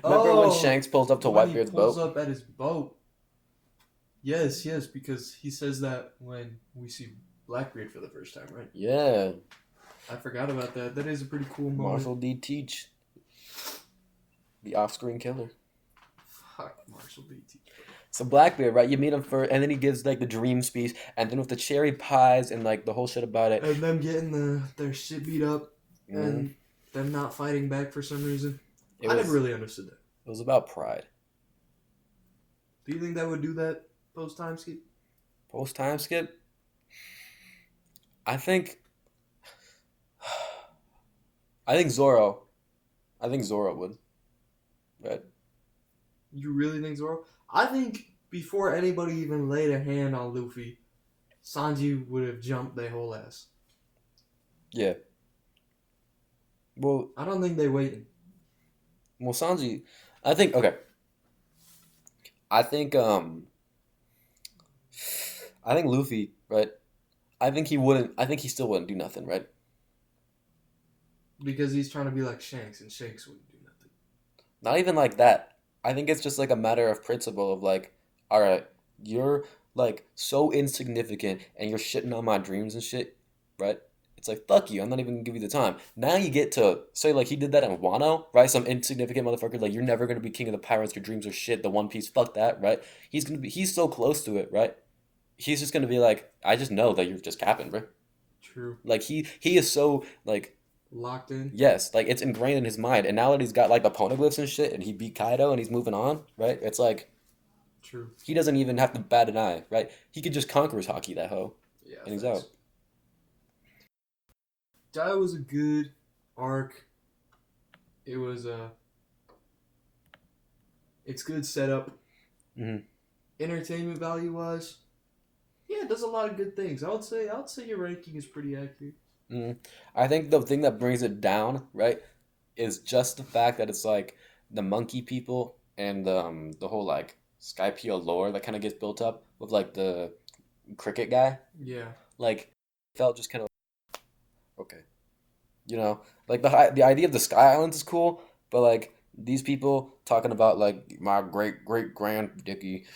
Oh, Shanks pulls up to when he Whitebeard's pulls boat? up at his boat. Yes, yes, because he says that when we see Blackbeard for the first time, right? Yeah, I forgot about that. That is a pretty cool moment. Marshall D. Teach, the off-screen killer. Fuck Marshall BT. So Blackbeard, right? You meet him first, and then he gives like the dream speech, and then with the cherry pies and like the whole shit about it. And them getting their shit beat up and them not fighting back for some reason. I never really understood that. It was about pride. Do you think that would do that post time skip? Post time skip. I think Zoro. I think Zoro would. Right. You really think Zoro? I think before anybody even laid a hand on Luffy, Sanji would have jumped their whole ass. Yeah. Well, I don't think they waited. Well, Sanji, I think okay. I think Luffy, right? I think he wouldn't. I think he still wouldn't do nothing, right? Because he's trying to be like Shanks, and Shanks wouldn't do nothing. Not even like that. I think it's just like a matter of principle of like, all right, you're like so insignificant and you're shitting on my dreams and shit, right? It's like, fuck you, I'm not even gonna give you the time. Now you get to say like he did that in Wano, right? Some insignificant motherfucker, like you're never gonna be king of the pirates, your dreams are shit, the One Piece, fuck that, right? He's so close to it, right? He's just gonna be like, I just know that you're just capping, bro. True. Like he is so like Locked in. yes, like it's ingrained in his mind. And now that he's got like the poneglyphs and shit and he beat Kaido and he's moving on, right? It's like True. he doesn't even have to bat an eye, right? He could just conquer his hockey, that hoe. Yeah. And he's out. Jaya was a good arc. It was it's good setup. Mm-hmm. Entertainment value wise, yeah, it does a lot of good things. I would say your ranking is pretty accurate. Mm-hmm. I think the thing that brings it down, right, is just the fact that it's like the monkey people and the whole like Skypea lore that kind of gets built up with like the cricket guy. Yeah. Like, felt just kind of okay. You know, like the idea of the Sky Islands is cool, but like these people talking about like my great great grand Dickie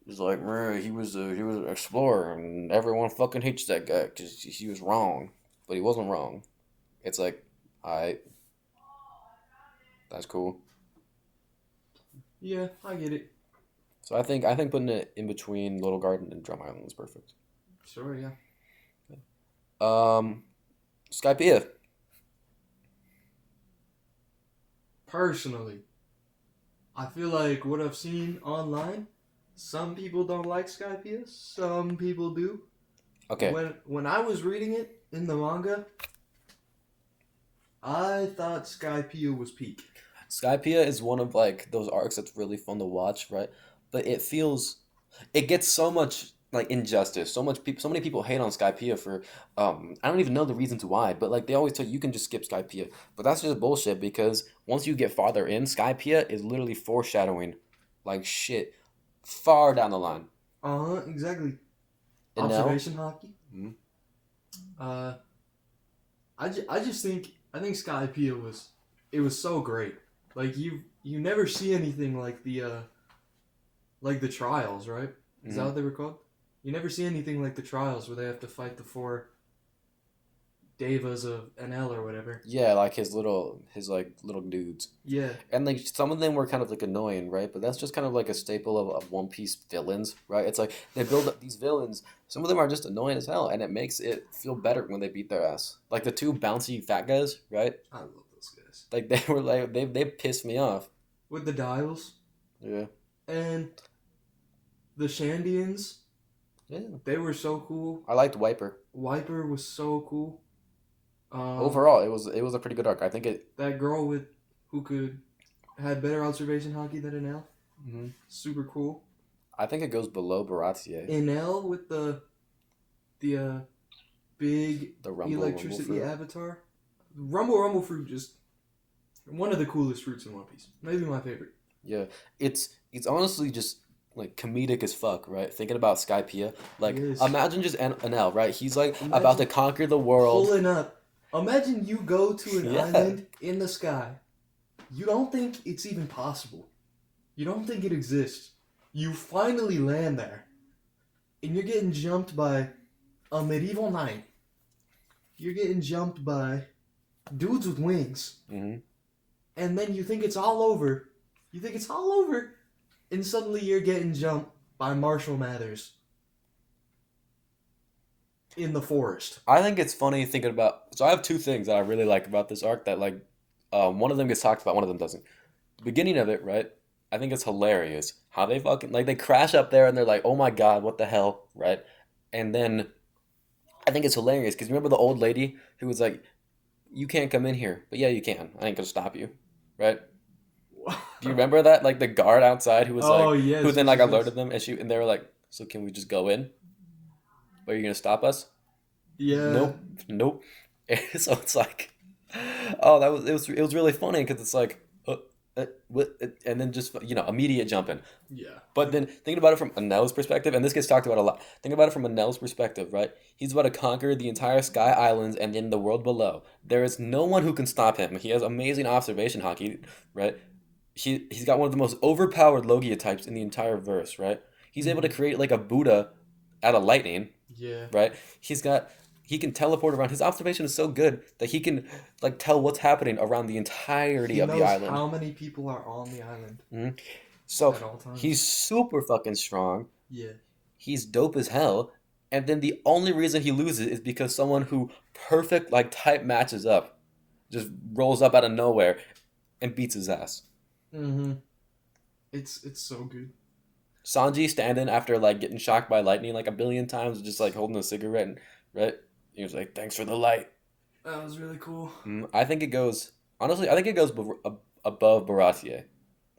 is like, man, he was an explorer and everyone fucking hates that guy because he was wrong, but he wasn't wrong. It's like, alright, that's cool. Yeah, I get it. So I think putting it in between Little Garden and Drum Island is perfect. Sure, yeah. Skypiea. Personally, I feel like what I've seen online, some people don't like Skypiea, some people do. Okay. When I was reading it in the manga, I thought Skypiea was peak. Skypiea is one of like those arcs that's really fun to watch, right? But it gets so much like injustice. So many people hate on Skypiea for I don't even know the reasons why, but like they always tell you can just skip Skypiea. But that's just bullshit because once you get farther in, Skypiea is literally foreshadowing like shit far down the line. Exactly. And Observation hockey. Mhm. Uh, I just think I think Skypiea was it was so great. Like you never see anything like the trials, right? Is that Mhm. what they were called? You never see anything like the trials where they have to fight the four devas of NL or whatever. Yeah, like his like little dudes. Yeah, And like some of them were kind of like annoying, right? But that's just kind of like a staple of One Piece villains, right? It's like they build up these villains. Some of them are just annoying as hell, and it makes it feel better when they beat their ass. Like the two bouncy fat guys, right? I love those guys. Like they were like they pissed me off. With the dials Yeah. and the Shandians, Yeah. they were so cool. I liked Wiper. Wiper was so cool. Overall, it was a pretty good arc. I think it. That girl with who could had better observation hockey than Enel. Mhm. Super cool. I think it goes below Baratier. Enel with the big The Rumble electricity fruit. avatar. Rumble fruit just one of the coolest fruits in One Piece. Maybe my favorite. Yeah, it's honestly just like comedic as fuck, right? Thinking about Skypiea, like It is. imagine just Anel, right? He's like Imagine about to conquer the world. Pulling up. Imagine you go to an Yeah. island in the sky. You don't think it's even possible. You don't think it exists. You finally land there. And you're getting jumped by a medieval knight. You're getting jumped by dudes with wings. Hmm. And then you think it's all over. You think it's all over. And suddenly you're getting jumped by Marshall Mathers in the forest. I think it's funny thinking about. So I have two things that I really like about this arc that like, one of them gets talked about, one of them doesn't. The beginning of it, right? I think it's hilarious how they fucking like they crash up there and they're like, oh my god, what the hell, right? And then I think it's hilarious because remember the old lady who was like, you can't come in here, but yeah, you can. I ain't gonna stop you, right? Do you remember that? Like the guard outside who was Oh, like, yes, who then yes, like yes. alerted them, and they were like, so can we just go in? Are you gonna stop us? Yeah. Nope, nope. So it's like, oh, it was really funny because it's like, what, and then just immediate jumping. Yeah. But then thinking about it from Anel's perspective, and this gets talked about a lot. Think about it from Anel's perspective, right? He's about to conquer the entire Sky Islands and then the world below. There is no one who can stop him. He has amazing observation hockey, right? He's got one of the most overpowered Logia types in the entire verse, right? He's able to create like a Buddha out of lightning, Yeah. right? He can teleport around. His observation is so good that he can like tell what's happening around the entirety He of the knows island. how many people are on the island Mhm. So at all times. he's super fucking strong. Yeah. He's dope as hell. And then the only reason he loses is because someone who perfect like type matches up just rolls up out of nowhere and beats his ass. Mm-hmm. It's so good. Sanji standing after like getting shocked by lightning like a billion times, just like holding a cigarette, and right? He was like, "Thanks for the light." That was really cool. I think it goes honestly. I think it goes above Baratier,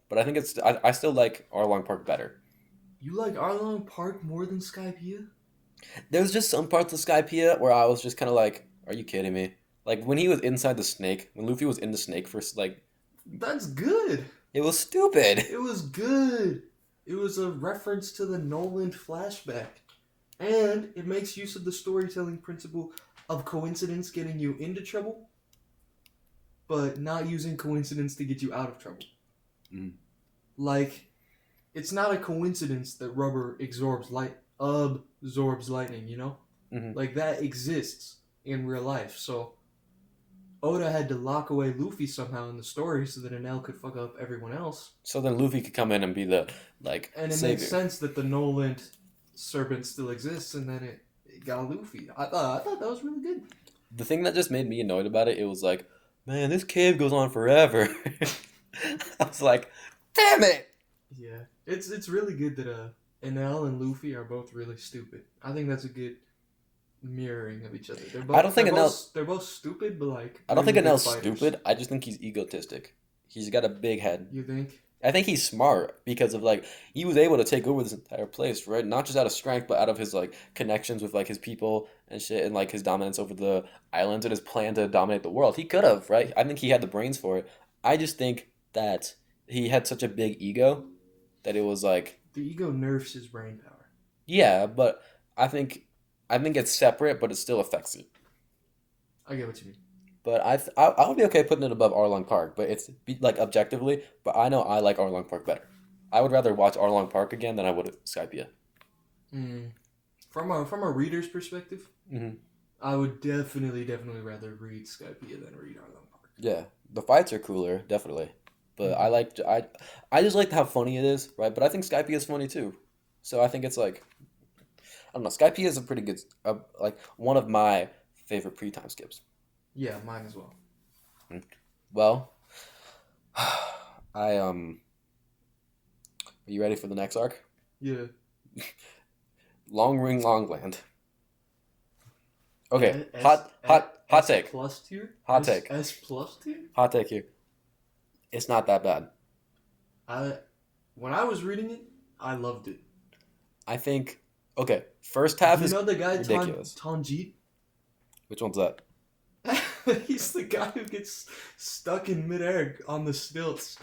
but I think I still like Arlong Park better. You like Arlong Park more than Skypiea? There's just some parts of Skypiea where I was just kind of like, "Are you kidding me?" Like when he was inside the snake, when Luffy was in the snake for like, That's good. it was stupid. It was good. It was a reference to the Noland flashback. And it makes use of the storytelling principle of coincidence getting you into trouble, but not using coincidence to get you out of trouble. Mm. Like, it's not a coincidence that rubber absorbs lightning, you know? Mhm. Like, that exists in real life. So, Oda had to lock away Luffy somehow in the story so that Enel could fuck up everyone else. So then Luffy could come in and be the like And it savior. makes sense that the Noland serpent still exists, and then it got Luffy. I thought that was really good. The thing that just made me annoyed about it, it was like, man, this cave goes on forever. I was like, damn it. Yeah, it's really good that Enel and Luffy are both really stupid. I think that's a good mirroring of each other. They're both, I don't think they're both stupid, but like I don't think really good Enel's fighters. stupid. I just think he's egotistic. He's got a big head. You think? I think he's smart because of like he was able to take over this entire place, right? Not just out of strength, but out of his like connections with like his people and shit, and like his dominance over the islands and his plan to dominate the world. He could have, right? I think he had the brains for it. I just think that he had such a big ego that it was like, The ego nerfs his brain power. yeah, but I think I think it's separate, but it still affects it. I get what you mean. But I would be okay putting it above Arlong Park, but it's like objectively. But I know I like Arlong Park better. I would rather watch Arlong Park again than I would Skypiea. Mm. From a reader's perspective, Mm-hmm. I would definitely rather read Skypiea than read Arlen Park. Yeah, the fights are cooler, definitely. But Mm-hmm. I just like how funny it is, right? But I think Skypiea is funny too. So I think it's like I don't know. Skypiea is a pretty good, like one of my favorite pre-time skips. Yeah, mine as well. Well, I are you ready for the next arc? Yeah. Long Ring Longland. Okay, S, hot S take. plus tier. Hot take. S plus tier. Hot take here. It's not that bad. When I was reading it, I loved it. I think. Okay, first half You is know the guy ridiculous. Tanjit? Which one's that? He's the guy who gets stuck in midair on the stilts.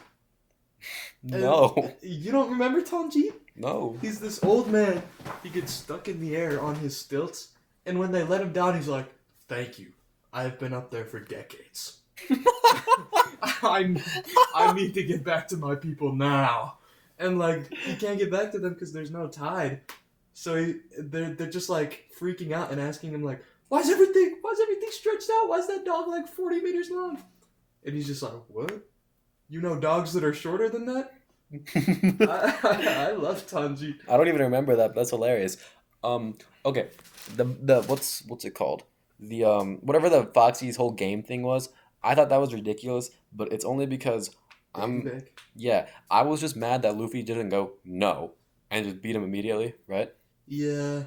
No, And you don't remember Tanjit? no. He's this old man. He gets stuck in the air on his stilts, and when they let him down, he's like, "Thank you. I've been up there for decades. I need to get back to my people now." And like he can't get back to them because there's no tide. So they're just like freaking out and asking him like, why is everything stretched out? Why is that dog like 40 meters long? And he's just like, what? You know dogs that are shorter than that? I love Tanji. I don't even remember that. That's hilarious. Okay, the what's it called? The whatever the Foxy's whole game thing was. I thought that was ridiculous, but it's only because I was just mad that Luffy didn't go no and just beat him immediately, right? Yeah,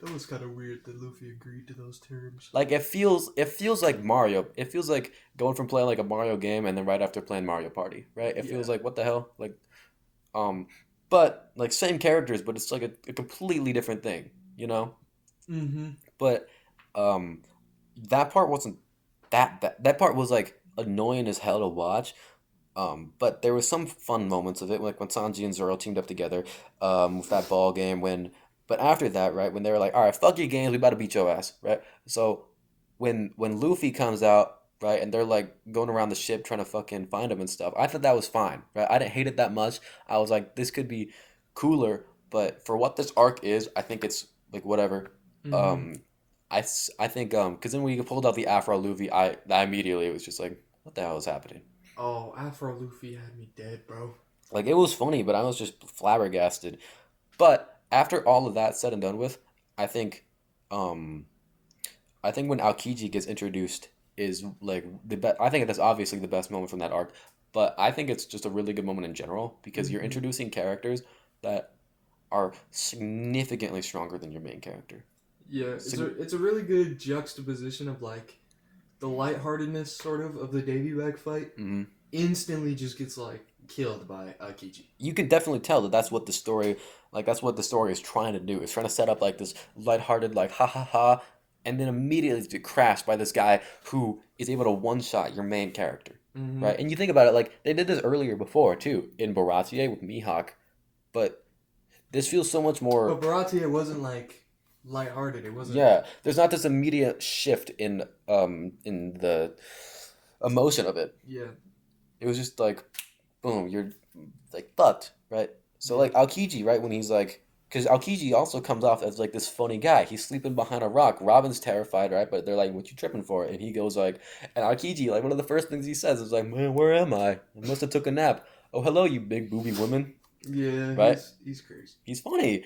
that was kind of weird that Luffy agreed to those terms. Like it feels like Mario. It feels like going from playing like a Mario game and then right after playing Mario Party, right? It feels like what the hell? Like but like same characters, but it's like a completely different thing, you know? Mm-hmm. But that part wasn't that bad. That part was like annoying as hell to watch. But there was some fun moments of it, like when Sanji and Zoro teamed up together, with that ball game. But after that, right, when they were like, "All right, fuck your games, we about to beat your ass," right? So when Luffy comes out, right, and they're like going around the ship trying to fucking find him and stuff, I thought that was fine, right? I didn't hate it that much. I was like, this could be cooler, but for what this arc is, I think it's like whatever. Mm-hmm. I think because then when you pulled out the Afro Luffy, I immediately was just like, what the hell is happening? Oh, Afro Luffy had me dead, bro. Like it was funny, but I was just flabbergasted. But after all of that said and done with, I think, um, I think when Aokiji gets introduced is like the best. I think that's obviously the best moment from that arc. But I think it's just a really good moment in general because you're Mm-hmm. introducing characters that are significantly stronger than your main character. Yeah, it's a really good juxtaposition of like the lightheartedness sort of the Davy Bag fight Hmm. instantly just gets like killed by Aokiji. You can definitely tell that that's what the story, like that's what the story is trying to do. It's trying to set up like this lighthearted, like ha ha ha, and then immediately get crashed by this guy who is able to one shot your main character, Mm-hmm. right? And you think about it, like they did this earlier before too in Baratie with Mihawk, but this feels so much more. But Baratie wasn't like lighthearted. It wasn't. Yeah, there's not this immediate shift in the emotion of it. Yeah. It was just like, boom, you're like fucked, right? So like Aokiji, right, when he's like, because Aokiji also comes off as like this funny guy. He's sleeping behind a rock. Robin's terrified, right? But they're like, "What you tripping for?" And he goes like, and Aokiji, like one of the first things he says is like, "Man, where am I? I must have took a nap. Oh, hello, you big booby woman." Yeah. Right? He's crazy. He's funny.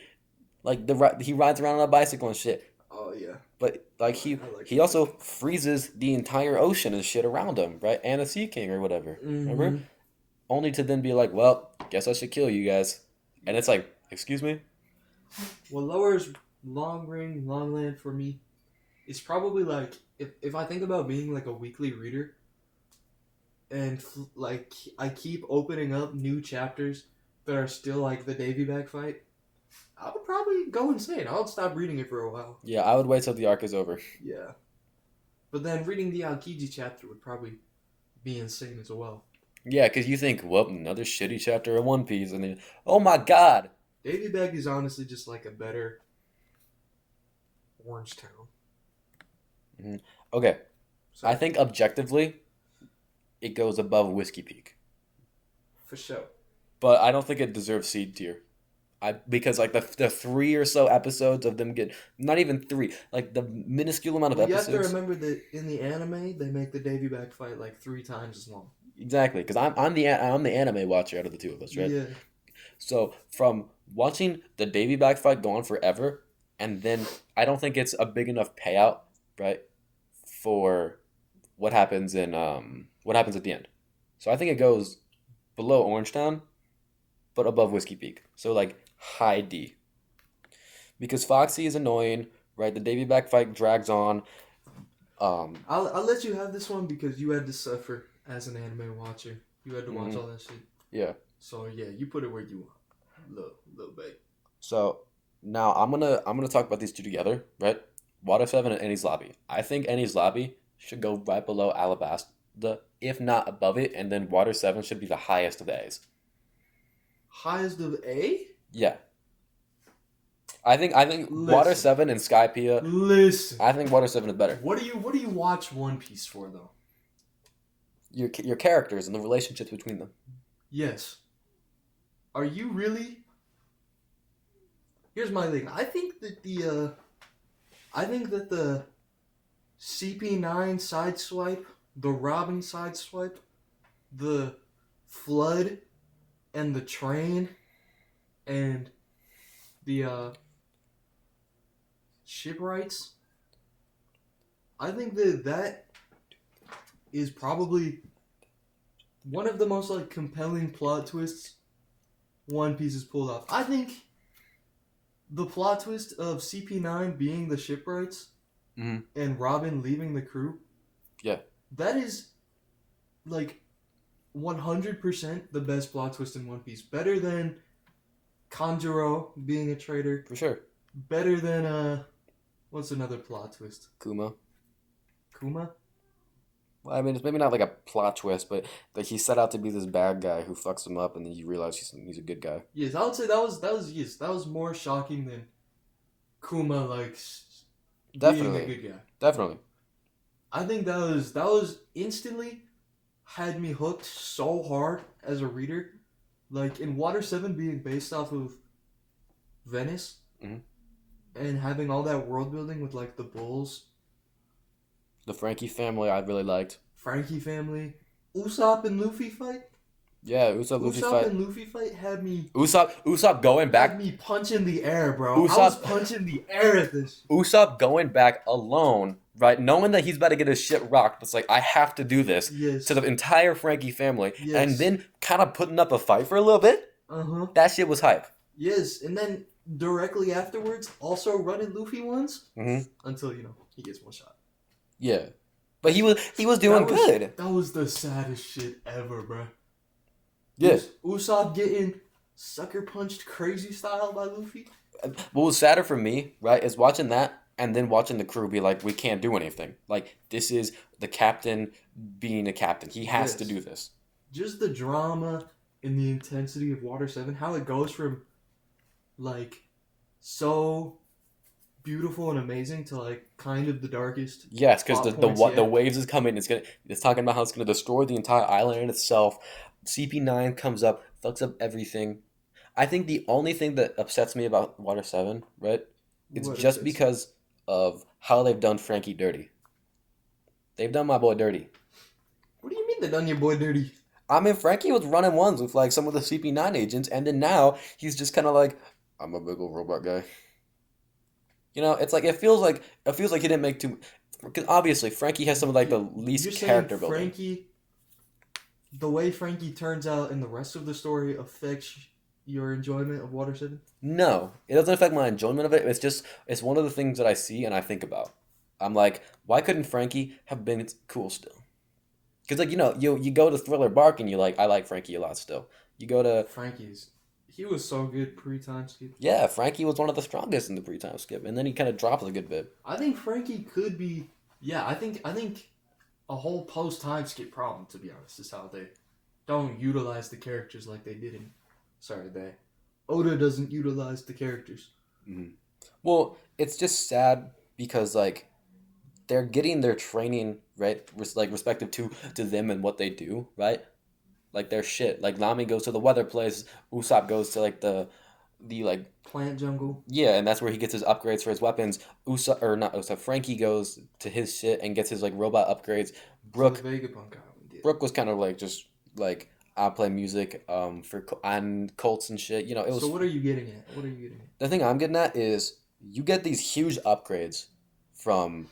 Like he rides around on a bicycle and shit. Oh yeah. But like he also freezes the entire ocean and shit around him, right? And a Sea King or whatever. Mm-hmm. Remember? Only to then be like, well, guess I should kill you guys. And it's like, excuse me? What lowers Long Ring Longland for me is probably like if I think about being like a weekly reader and like I keep opening up new chapters that are still like the Davy Bag fight, I would probably go insane. I would stop reading it for a while. Yeah, I would wait till the arc is over. Yeah. But then reading the Aokiji chapter would probably be insane as well. Yeah, because you think, well, another shitty chapter of One Piece, and then, oh my god! Davy Bag is honestly just like a better Orangetown. Okay, So, I think objectively, it goes above Whiskey Peak, for sure. but I don't think it deserves seed tier. Because like the three or so episodes of them get not even three, like the minuscule amount of Well, you have episodes. to remember that in the anime, they make the Davy back fight like 3 times as long. Exactly, because I'm the anime watcher out of the two of us, right? Yeah. So from watching the Davy back fight go on forever, and then I don't think it's a big enough payout, right, for what happens at the end. So I think it goes below Orangetown, but above Whiskey Peak. So like high D. Because Foxy is annoying, right? The Davy back fight drags on. I'll let you have this one because you had to suffer as an anime watcher. You had to watch all that shit. Yeah. So yeah, you put it where you want. Little bit. So now I'm gonna talk about these two together, right? Water 7 and Ennie's Lobby. I think Ennie's Lobby should go right below Alabasta, if not above it, and then Water 7 should be the highest of the A's. Highest of A? Yeah. I think Water 7 and Skypiea. Listen. I think Water 7 is better. What do you watch One Piece for though? Your characters and the relationships between them. Yes. Are you really? Here's my thing. I think that the CP9 sideswipe, the Robin sideswipe, the flood, and the train, and the shipwrights. I think that is probably one of the most like compelling plot twists One Piece has pulled off. I think the plot twist of CP9 being the shipwrights and Robin leaving the crew. Yeah. That is like 100% the best plot twist in One Piece. Better than Kanjuro being a traitor. For sure. Better than what's another plot twist? Kuma. Well, I mean, it's maybe not like a plot twist, but like he set out to be this bad guy who fucks him up, and then you realize he's a good guy. Yes, I would say that was more shocking than Kuma Definitely. being a good guy. Definitely. I think that was instantly had me hooked so hard as a reader. Like in Water 7 being based off of Venice and having all that world building with like the bulls. The Frankie family I really liked. Frankie family. Usopp and Luffy fight? Yeah, Luffy Usopp fight. and Luffy fight had me Usopp going back. Had me punching the air, bro. I was punching the air at this. Usopp going back alone, right? Knowing that he's about to get his shit rocked, but it's like, I have to do this to the entire Frankie family. Yes. And then kind of putting up a fight for a little bit. That shit was hype. Yes, and then directly afterwards, also running Luffy once until he gets one shot. Yeah, but he was doing good. That was the saddest shit ever, bro. Yes, Usopp getting sucker punched crazy style by Luffy. What was sadder for me, right, is watching that and then watching the crew be like, we can't do anything. Like, this is the captain being a captain. He has to do this. Just the drama and the intensity of Water 7, how it goes from like so beautiful and amazing to like kind of the darkest. Yes, because the waves is coming. It's talking about how it's gonna destroy the entire island in itself. CP9 comes up, fucks up everything. I think the only thing that upsets me about Water 7, right, it's just because of how they've done Frankie dirty. They've done my boy dirty. What do you mean they done your boy dirty? I mean, Frankie was running ones with like some of the CP9 agents, and then now he's just kind of like, I'm a big old robot guy. It's like it feels like he didn't make too. Because obviously Frankie has some of like the least character building. The way Frankie turns out in the rest of the story affects your enjoyment of Water 7? No, it doesn't affect my enjoyment of it. It's one of the things that I see and I think about. I'm like, why couldn't Frankie have been cool still? Because like you go to Thriller Bark and I like Frankie a lot still. You go to he was so good pre-time skip. Yeah, Frankie was one of the strongest in the pre-time skip, and then he kind of drops a good bit. I think Frankie could be. Yeah, I think a whole post-time skip problem, to be honest, is how they don't utilize the characters like they did in. Oda doesn't utilize the characters. Mm-hmm. Well, it's just sad because like they're getting their training right, like respective to them and what they do, right? Like their shit. Like Lami goes to the weather place, Usopp goes to like the like Plant jungle. yeah, and that's where he gets his upgrades for his weapons. Usopp or not Usopp, Frankie goes to his shit and gets his like robot upgrades. To the Brooke Vegapunk Island. Yeah. Brooke was kind of like just like I play music for on Colts and shit. You know, it was So what are you getting at? What are you getting at? the thing I'm getting at is you get these huge upgrades from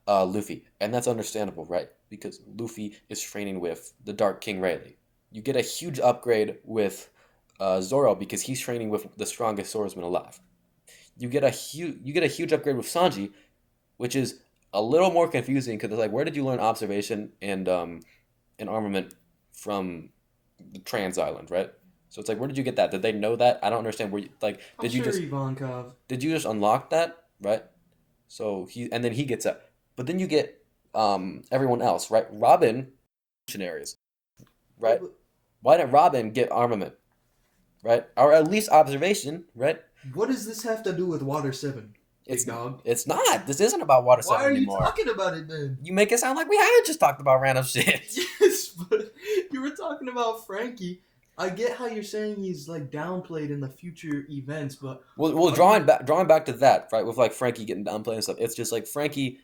Luffy, and that's understandable, right? Because Luffy is training with the Dark King Rayleigh. You get a huge upgrade with Zoro because he's training with the strongest swordsman alive. You get a huge upgrade with Sanji, which is a little more confusing because it's like, where did you learn observation and armament from the Trans Island, right? So it's like, where did you get that? Did they know that? I don't understand. Where you, like, I'm did you sure just Ivankov. did you just unlock that, right? So he gets that, but then you get everyone else, right? Robin, missionaries, Yeah, right? but Why didn't Robin get armament, right? Or at least observation, right? what does this have to do with Water 7, It's big dog? it's not. This isn't about Water Why Seven are you anymore. talking about it then? You make it sound like we haven't just talked about random shit. Yes, but you were talking about Frankie. I get how you're saying he's like downplayed in the future events, but Well, drawing back to that, right? With like Frankie getting downplayed and stuff. It's just like Frankie,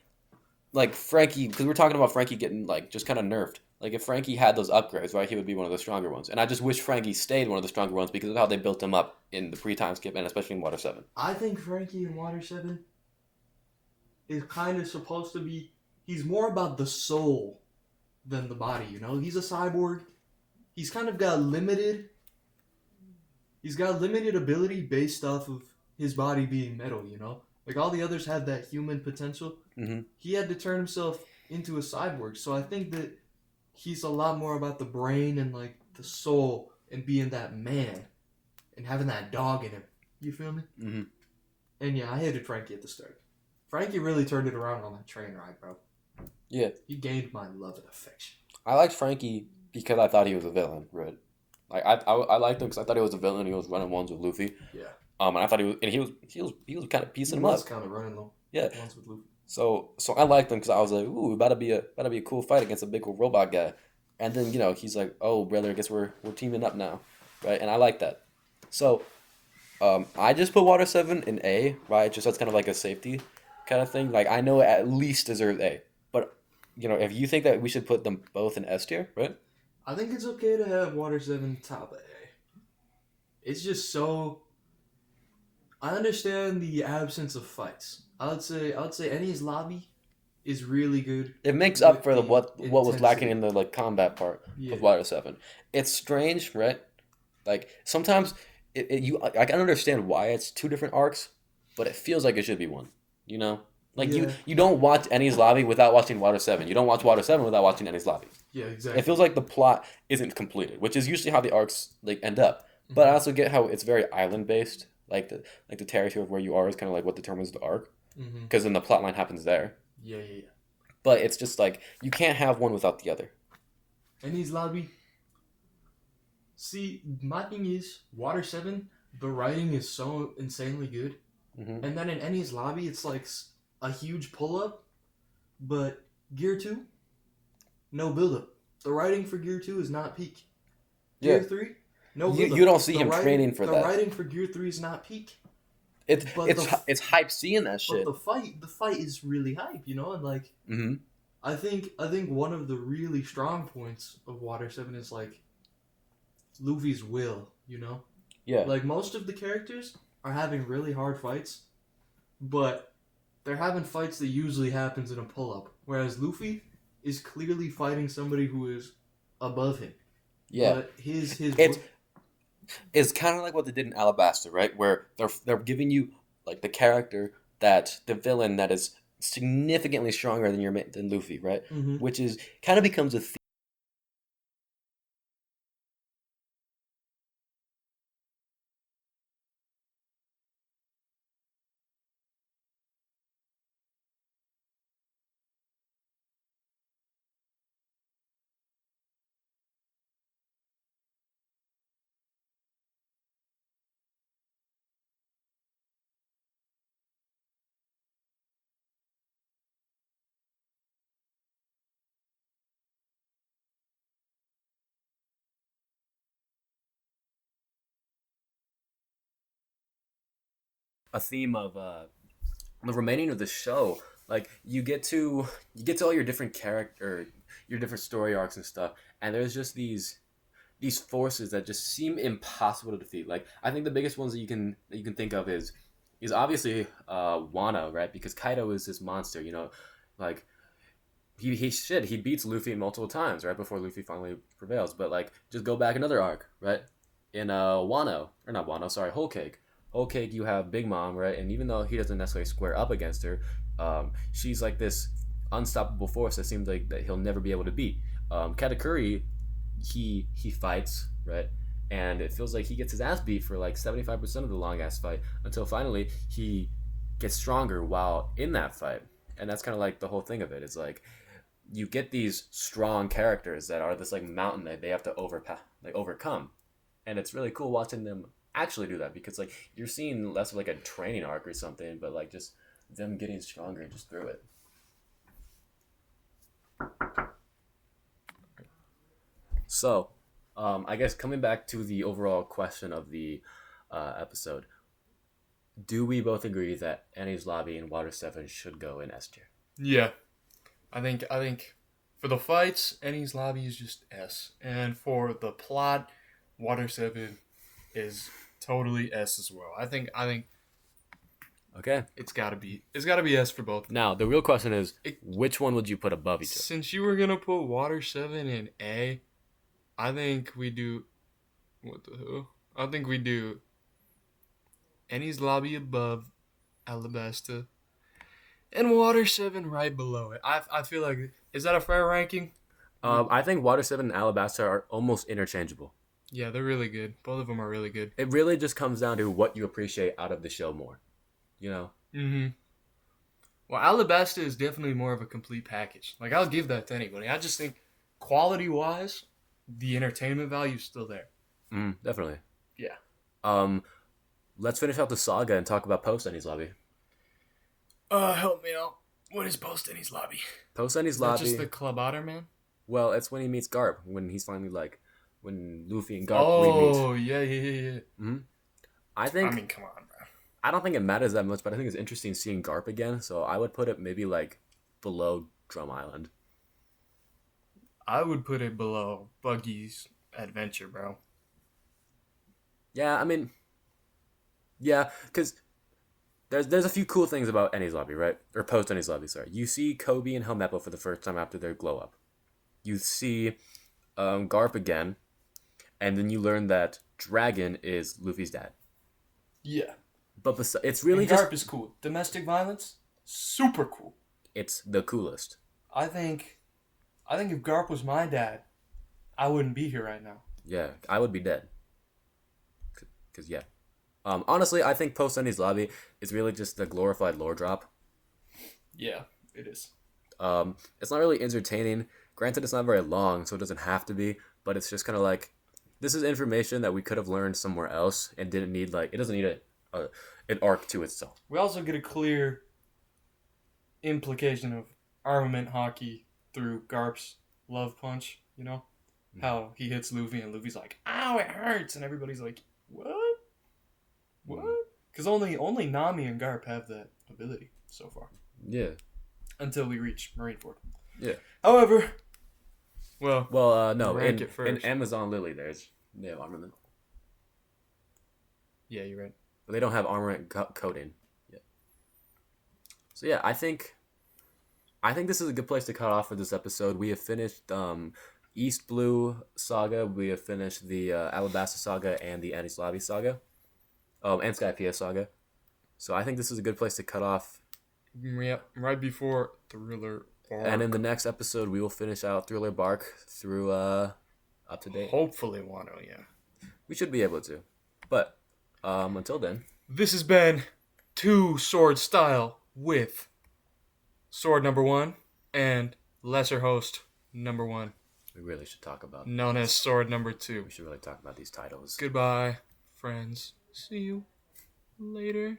because we're talking about Frankie getting like just kind of nerfed. Like if Frankie had those upgrades, right, he would be one of the stronger ones. And I just wish Frankie stayed one of the stronger ones because of how they built him up in the pre-time skip and especially in Water 7. I think Frankie in Water 7 is kind of supposed to be. He's more about the soul than the body, you know? He's a cyborg. He's kind of got limited. He's got limited ability based off of his body being metal, you know? Like all the others have that human potential. Mm-hmm. He had to turn himself into a cyborg. So I think that he's a lot more about the brain and like the soul and being that man and having that dog in him. You feel me? Mm-hmm. And yeah, I hated Frankie at the start. Frankie really turned it around on that train ride, bro. Yeah. He gained my love and affection. I liked Frankie because I thought he was a villain, right? Like I liked him because I thought he was a villain. He was running ones with Luffy. Yeah. And I thought he was kind of piecing him up. Kind of running low. Yeah. Ones with Luffy. So I liked him because I was like, ooh, about to be a cool fight against a big old robot guy. And then he's like, oh brother, I guess we're teaming up now, right? And I like that. So I just put Water 7 in A, right? Just that's kind of like a safety kind of thing. Like I know it at least deserves A, but if you think that we should put them both in S tier, right? I think it's okay to have Water 7 top A. It's just so. I understand the absence of fights. I would say Enies lobby is really good. It makes up with for the what was lacking intensity. in the like combat part Yeah. of Water 7. It's strange, right? Like sometimes I can understand why it's two different arcs, but it feels like it should be one. You know, like Yeah. you don't watch Enies lobby without watching Water 7. You don't watch Water 7 without watching Enies lobby. Yeah, exactly. It feels like the plot isn't completed, which is usually how the arcs like end up. But I also get how it's very island based. Like the territory of where you are is kind of like what determines the arc, because then the plot line happens there. Yeah. But it's just like you can't have one without the other. Enies lobby. See, my thing is Water 7. The writing is so insanely good, and then in Enies lobby, it's like a huge pull up, but Gear 2, no build up. The writing for Gear 2 is not peak. Gear 3, no build up. You don't see The him writing- training for the that. The writing for Gear 3 is not peak. It's hype seeing that shit. But the fight is really hype, you know, and like I think one of the really strong points of Water 7 is like Luffy's will, you know? Yeah. Like most of the characters are having really hard fights, but they're having fights that usually happens in a pull-up, whereas Luffy is clearly fighting somebody who is above him. Yeah. But his it's kind of like what they did in Alabasta, right? Where they're giving you like the character the villain that is significantly stronger than Luffy, right? Which is kind of becomes a theme a theme of the remaining of the show. Like you get to all your different character, your different story arcs and stuff, and there's just these forces that just seem impossible to defeat. Like I think the biggest ones that you can think of is obviously Wano, right? Because Kaido is this monster, you know, like he beats Luffy multiple times right before Luffy finally prevails. But like just go back another arc, right? In Wano or not Wano, sorry, Whole Cake. Whole Cake, you have Big Mom, right? And even though he doesn't necessarily square up against her, she's like this unstoppable force that seems like that he'll never be able to beat. Katakuri, he fights, right? And it feels like he gets his ass beat for like 75% of the long ass fight until finally he gets stronger while in that fight. And that's kind of like the whole thing of it. It's like you get these strong characters that are this like mountain that they have to overcome, and it's really cool watching them actually do that because like you're seeing less of like a training arc or something, but like just them getting stronger just through it. So, I guess coming back to the overall question of the episode, do we both agree that Annie's Lobby and Water 7 should go in S tier? Yeah. I think for the fights, Ennie's Lobby is just S. And for the plot, Water 7 is totally S as well. I think Okay. it's gotta be S for both. Now, the real question is, which one would you put above each other? Since you were gonna put Water 7 in A, I think we do what the hell? I think we do Ennie's Lobby above Alabasta and Water 7 right below it. I feel like, is that a fair ranking? I think Water 7 and Alabasta are almost interchangeable. Yeah, they're really good. Both of them are really good. It really just comes down to what you appreciate out of the show more. You know? Mm-hmm. Well, Alabasta is definitely more of a complete package. Like, I'll give that to anybody. I just think, quality-wise, the entertainment value is still there. Definitely. Yeah. Let's finish out the saga and talk about Post Ennie's Lobby. Help me out. What is Post Ennie's Lobby? Post Ennie's Is Lobby. that just the Club Otter Man? Well, it's when he meets Garp. When he's finally like, when Luffy and Garp Oh, re-meet. yeah. Mm-hmm. I mean, come on, bro. I don't think it matters that much, but I think it's interesting seeing Garp again. So I would put it maybe like below Drum Island. I would put it below Buggy's Adventure, bro. Yeah, I mean, yeah, because there's a few cool things about Ennie's Lobby, right? Or Post Ennie's Lobby, sorry. You see Kobe and Helmeppo for the first time after their glow up. You see Garp again, and then you learn that Dragon is Luffy's dad. Yeah. But it's really and just... Garp is cool. Domestic violence, super cool. It's the coolest. I think if Garp was my dad, I wouldn't be here right now. Yeah, I would be dead. Because, yeah. Honestly, I think Post Ennie's Lobby is really just a glorified lore drop. Yeah, it is. It's not really entertaining. Granted, it's not very long, so it doesn't have to be. But it's just kind of like, this is information that we could have learned somewhere else and didn't need, like, it doesn't need an arc to itself. We also get a clear implication of armament hockey through Garp's love punch, you know? How he hits Luffy and Luffy's like, ow, it hurts. And everybody's like, what? What? Because only Nami and Garp have that ability so far. Yeah. Until we reach Marineford. Yeah. However, no. Rank it first. In Amazon Lily, they have armament. Yeah, you're right. But they don't have armament coding yet. So yeah, I think this is a good place to cut off for this episode. We have finished East Blue Saga. We have finished the Alabasta Saga and the Ennie's Lobby Saga. And Skypiea Saga. So I think this is a good place to cut off. Yep, right before Thriller Bark. And in the next episode, we will finish out Thriller Bark through up to date. Hopefully, Wano, yeah. We should be able to. But until then. This has been Two Sword Style with Sword number 1 and Lesser Host number 1. We really should talk about known as Sword number 2. We should really talk about these titles. Goodbye, friends. See you later.